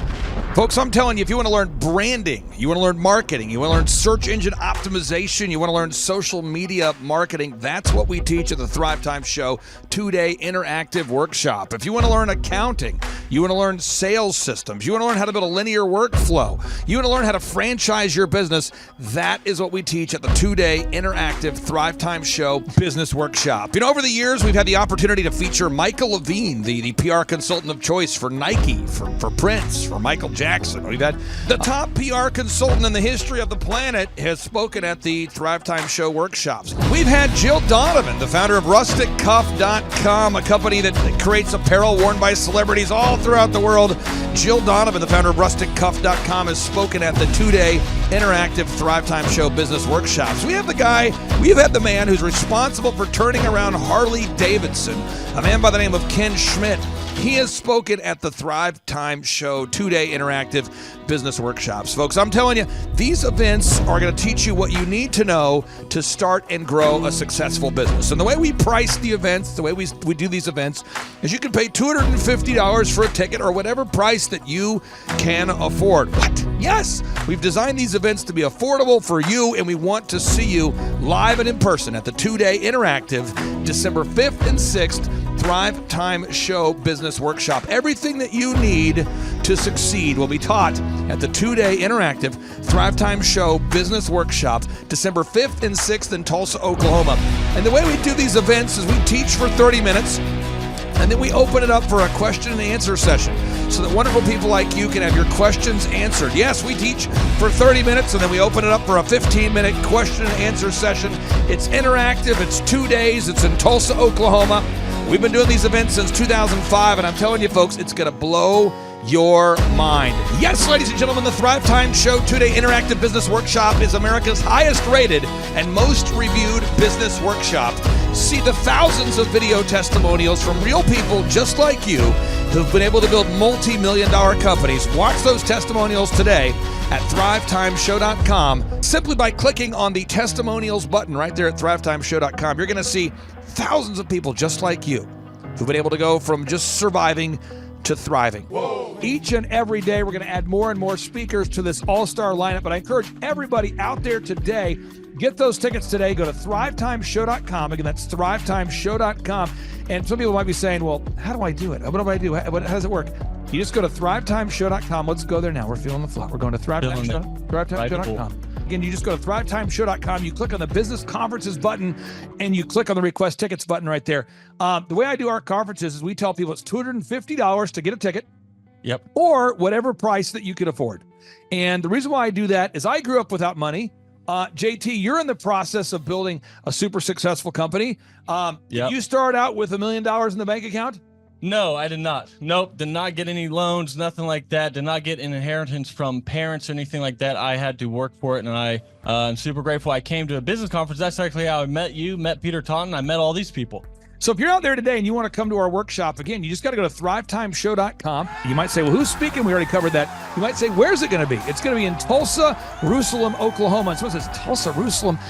Folks, I'm telling you, if you want to learn branding, you want to learn marketing, you want to learn search engine optimization, you want to learn social media marketing, that's what we teach at the Thrivetime Show 2-day interactive workshop. If you want to learn accounting, you want to learn sales systems, you want to learn how to build a linear workflow, you want to learn how to franchise your business, that is what we teach at the 2-day interactive Thrivetime Show business workshop. Over the years, we've had the opportunity to feature Michael Levine, the PR consultant of choice for Nike, for Prince, for Michael Jackson. We've had the top PR consultant in the history of the planet has spoken at the Thrivetime Show workshops. We've had Jill Donovan, the founder of RusticCuff.com, a company that creates apparel worn by celebrities all throughout the world. Jill Donovan, the founder of RusticCuff.com, has spoken at the 2-day interactive Thrivetime Show business workshops. We have the man who's responsible for turning around Harley-Davidson, a man by the name of Ken Schmidt. He has spoken at the Thrivetime Show 2-day interactive business workshops. Folks, I'm telling you, these events are going to teach you what you need to know to start and grow a successful business. And the way we price the events, the way we do these events, is you can pay $250 for a ticket or whatever price that you can afford. What? Yes, we've designed these events to be affordable for you, and we want to see you live and in person at the 2-day interactive December 5th and 6th Thrivetime Show Business Workshop. Everything that you need to succeed will be taught at the 2-day interactive Thrivetime Show Business Workshop, December 5th and 6th in Tulsa, Oklahoma. And the way we do these events is we teach for 30 minutes, and then we open it up for a question and answer session so that wonderful people like you can have your questions answered. Yes, we teach for 30 minutes, and then we open it up for a 15-minute question and answer session. It's interactive. It's 2 days. It's in Tulsa, Oklahoma. We've been doing these events since 2005, and I'm telling you, folks, it's going to blow your mind. Yes, ladies and gentlemen, the Thrivetime Show 2-day interactive business workshop is America's highest rated and most reviewed business workshop. See the thousands of video testimonials from real people just like you who've been able to build multi-million-dollar companies. Watch those testimonials today at thrivetimeshow.com simply by clicking on the testimonials button right there at thrivetimeshow.com. You're going to see thousands of people just like you who've been able to go from just surviving to thriving. Whoa. Each and every day, we're going to add more and more speakers to this all-star lineup, but I encourage everybody out there today, get those tickets today. Go to thrivetimeshow.com. Again, that's thrivetimeshow.com. And some people might be saying, well, how do I do it? What do I do? How does it work? You just go to thrivetimeshow.com. Let's go there now. We're feeling the flow. We're going to thrivetimeshow.com. Again, you just go to thrivetimeshow.com. You click on the business conferences button, and you click on the request tickets button right there. The way I do our conferences is we tell people it's $250 to get a ticket. Yep. Or whatever price that you can afford. And the reason why I do that is I grew up without money. JT, you're in the process of building a super successful company. Did you start out with $1 million in the bank account? No, I did not. Nope, did not get any loans, nothing like that. Did not get an inheritance from parents or anything like that. I had to work for it, and I'm super grateful. I came to a business conference. That's actually how I met you, met Peter Taunton. I met all these people. So if you're out there today and you want to come to our workshop, again, you just got to go to thrivetimeshow.com. You might say, well, who's speaking? We already covered that. You might say, where's it going to be? It's going to be in Tulsa, Jerusalem, Oklahoma. And someone says, Tulsa, Jerusalem.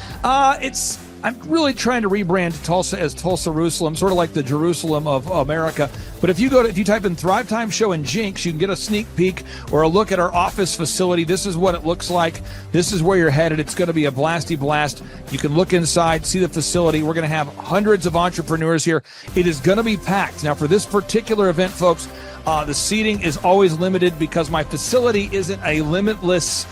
I'm really trying to rebrand Tulsa as Tulsa, Jerusalem, sort of like the Jerusalem of America. But if you type in Thrivetime Show and Jinx, you can get a sneak peek or a look at our office facility. This is what it looks like. This is where you're headed. It's going to be a blasty blast. You can look inside, see the facility. We're going to have hundreds of entrepreneurs here. It is going to be packed. Now, for this particular event, folks, the seating is always limited because my facility isn't a limitless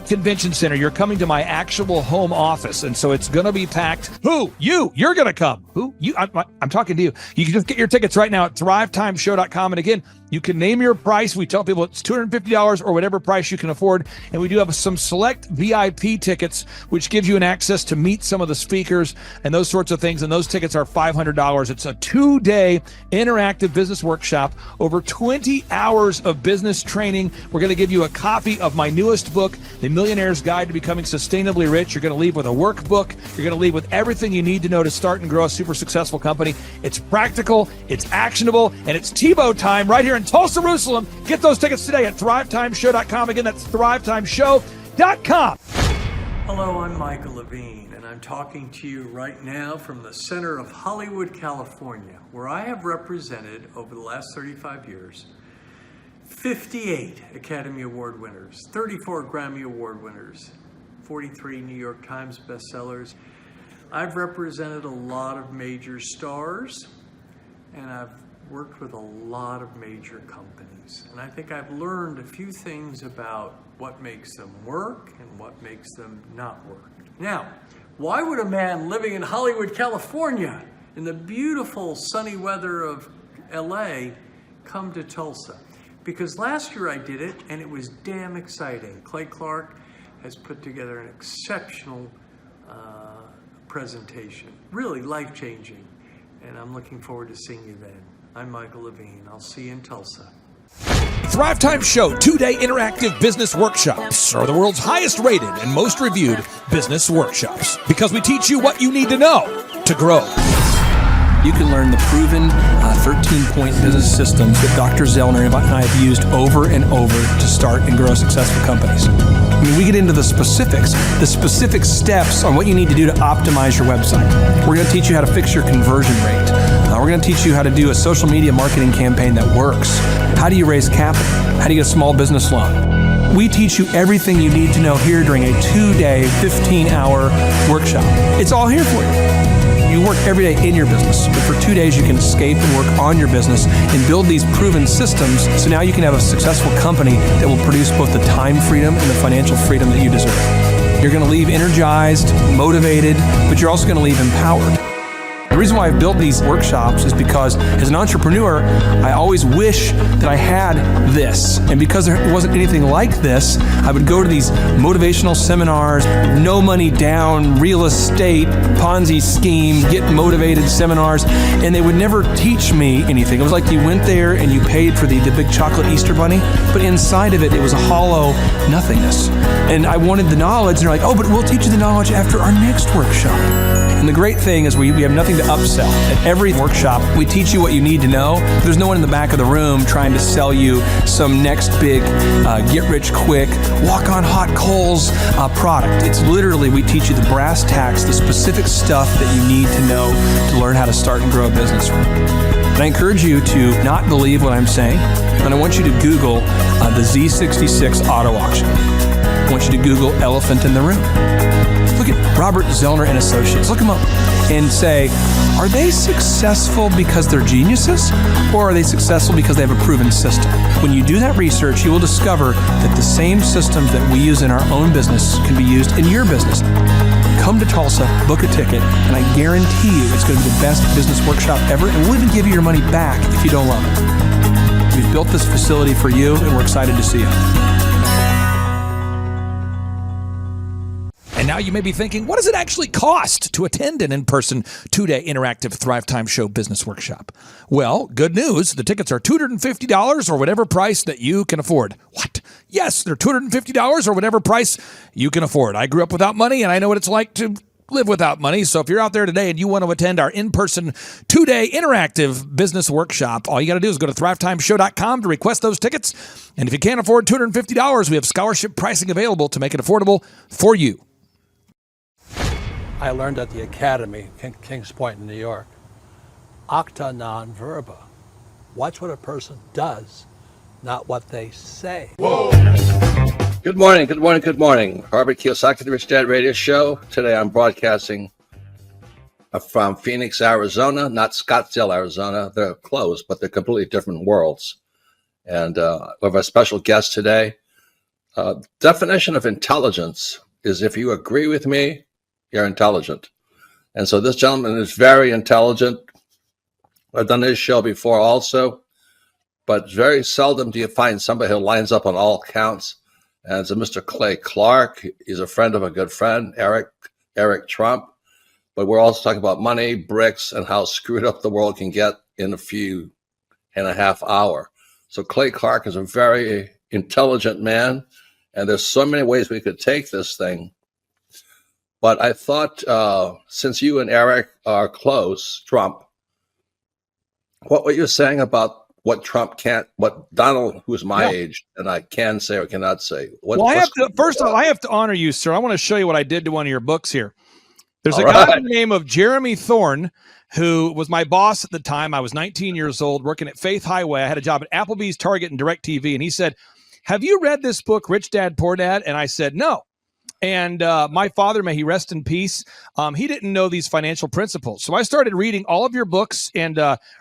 convention center. You're coming to my actual home office, and so it's going to be packed. Who? You're going to come. Who? You? I'm talking to you. You can just get your tickets right now at thrivetimeshow.com. And again, you can name your price. We tell people it's $250 or whatever price you can afford. And we do have some select VIP tickets, which gives you an access to meet some of the speakers and those sorts of things. And those tickets are $500. It's a 2-day interactive business workshop, over 20 hours of business training. We're going to give you a copy of my newest book, The Millionaire's Guide to Becoming Sustainably Rich. You're going to leave with a workbook. You're going to leave with everything you need to know to start and grow a super successful company. It's practical, it's actionable, and it's Tebow time right here in Tulsa, Jerusalem. Get those tickets today at thrivetimeshow.com. Again, that's thrivetimeshow.com. Hello, I'm Michael Levine, and I'm talking to you right now from the center of Hollywood, California, where I have represented over the last 35 years 58 Academy Award winners, 34 Grammy Award winners, 43 New York Times bestsellers. I've represented a lot of major stars, and I've worked with a lot of major companies. And I think I've learned a few things about what makes them work and what makes them not work. Now, why would a man living in Hollywood, California, in the beautiful sunny weather of LA, come to Tulsa? Because last year I did it, and it was damn exciting. Clay Clark has put together an exceptional presentation, really life-changing, and I'm looking forward to seeing you then. I'm Michael Levine. I'll see you in Tulsa. Thrivetime Show 2-day interactive business workshops are the world's highest rated and most reviewed business workshops because we teach you what you need to know to grow. You can learn the proven 13-point business systems that Dr. Zellner and I have used over and over to start and grow successful companies. I mean, we get into the specific steps on what you need to do to optimize your website. We're going to teach you how to fix your conversion rate. We're going to teach you how to do a social media marketing campaign that works. How do you raise capital? How do you get a small business loan? We teach you everything you need to know here during a 2-day, 15-hour workshop. It's all here for you. You work every day in your business, but for 2 days you can escape and work on your business and build these proven systems so now you can have a successful company that will produce both the time freedom and the financial freedom that you deserve. You're going to leave energized, motivated, but you're also going to leave empowered. The reason why I've built these workshops is because as an entrepreneur, I always wish that I had this. And because there wasn't anything like this, I would go to these motivational seminars, no money down, real estate, Ponzi scheme, get motivated seminars, and they would never teach me anything. It was like you went there and you paid for the big chocolate Easter bunny, but inside of it, it was a hollow nothingness. And I wanted the knowledge, and they're like, oh, but we'll teach you the knowledge after our next workshop. And the great thing is we have nothing to upsell. At every workshop, we teach you what you need to know. There's no one in the back of the room trying to sell you some next big get-rich-quick, walk-on-hot-coals product. It's literally, we teach you the brass tacks, the specific stuff that you need to know to learn how to start and grow a business. And I encourage you to not believe what I'm saying, and I want you to Google the Z66 auto auction. I want you to Google elephant in the room. Look at Robert Zellner and Associates. Look them up and say, are they successful because they're geniuses, or are they successful because they have a proven system? When you do that research, you will discover that the same systems that we use in our own business can be used in your business. Come to Tulsa, book a ticket, and I guarantee you it's going to be the best business workshop ever, and we'll even give you your money back if you don't love it. We've built this facility for you, and we're excited to see you. And now you may be thinking, what does it actually cost to attend an in-person 2-day interactive Thrivetime Show business workshop? Well, good news. The tickets are $250 or whatever price that you can afford. What? Yes, they're $250 or whatever price you can afford. I grew up without money, and I know what it's like to live without money. So if you're out there today and you want to attend our in-person 2-day interactive business workshop, all you got to do is go to thrivetimeshow.com to request those tickets. And if you can't afford $250, we have scholarship pricing available to make it affordable for you. I learned at the Academy, Kings Point in New York. Acta non verba. Watch what a person does, not what they say. Whoa. Good morning, good morning, good morning. Robert Kiyosaki, the Rich Dad Radio Show. Today I'm broadcasting from Phoenix, Arizona, not Scottsdale, Arizona. They're close, but they're completely different worlds. And we have a special guest today. Definition of intelligence is if you agree with me, you're intelligent. And so this gentleman is very intelligent. I've done his show before also, but very seldom do you find somebody who lines up on all counts. And it's a Mr. Clay Clark. He's a friend of a good friend, Eric Trump. But we're also talking about money, bricks, and how screwed up the world can get in a few and a half hour. So Clay Clark is a very intelligent man, and there's so many ways we could take this thing. But I thought, since you and Eric are close, Trump, what you're saying about what Trump can't, what Donald, who's my age, and I can say or cannot say. First of all, I have to honor you, sir. I want to show you what I did to one of your books here. There's a guy by the name of Jeremy Thorne, who was my boss at the time. I was 19 years old, working at Faith Highway. I had a job at Applebee's, Target, and DirecTV. And he said, have you read this book, Rich Dad, Poor Dad? And I said, no. And my father, may he rest in peace, he didn't know these financial principles. So I started reading all of your books and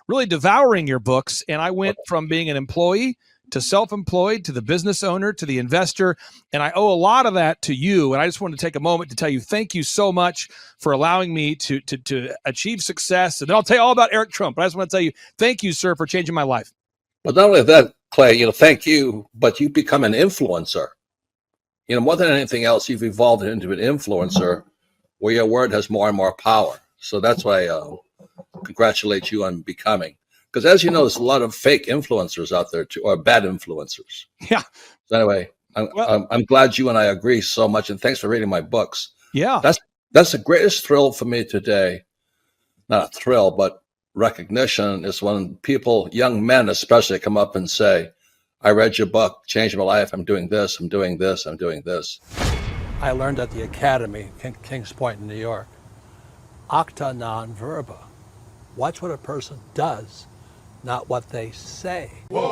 really devouring your books. And I went from being an employee to self-employed to the business owner to the investor. And I owe a lot of that to you. And I just wanted to take a moment to tell you thank you so much for allowing me to achieve success. And then I'll tell you all about Eric Trump. But I just want to tell you thank you, sir, for changing my life. But not only that, Clay, thank you, but you become an influencer. More than anything else, you've evolved into an influencer where your word has more and more power. So that's why I congratulate you on becoming. Because as you know, there's a lot of fake influencers out there too, or bad influencers. Yeah. So anyway, I'm glad you and I agree so much, and thanks for reading my books. Yeah. That's the greatest thrill for me today. Not a thrill, but recognition is when people, young men especially, come up and say, I read your book, changed my life. I'm doing this, I'm doing this, I'm doing this. I learned at the Academy, Kings Point in New York. Acta non verba. Watch what a person does, not what they say. Whoa.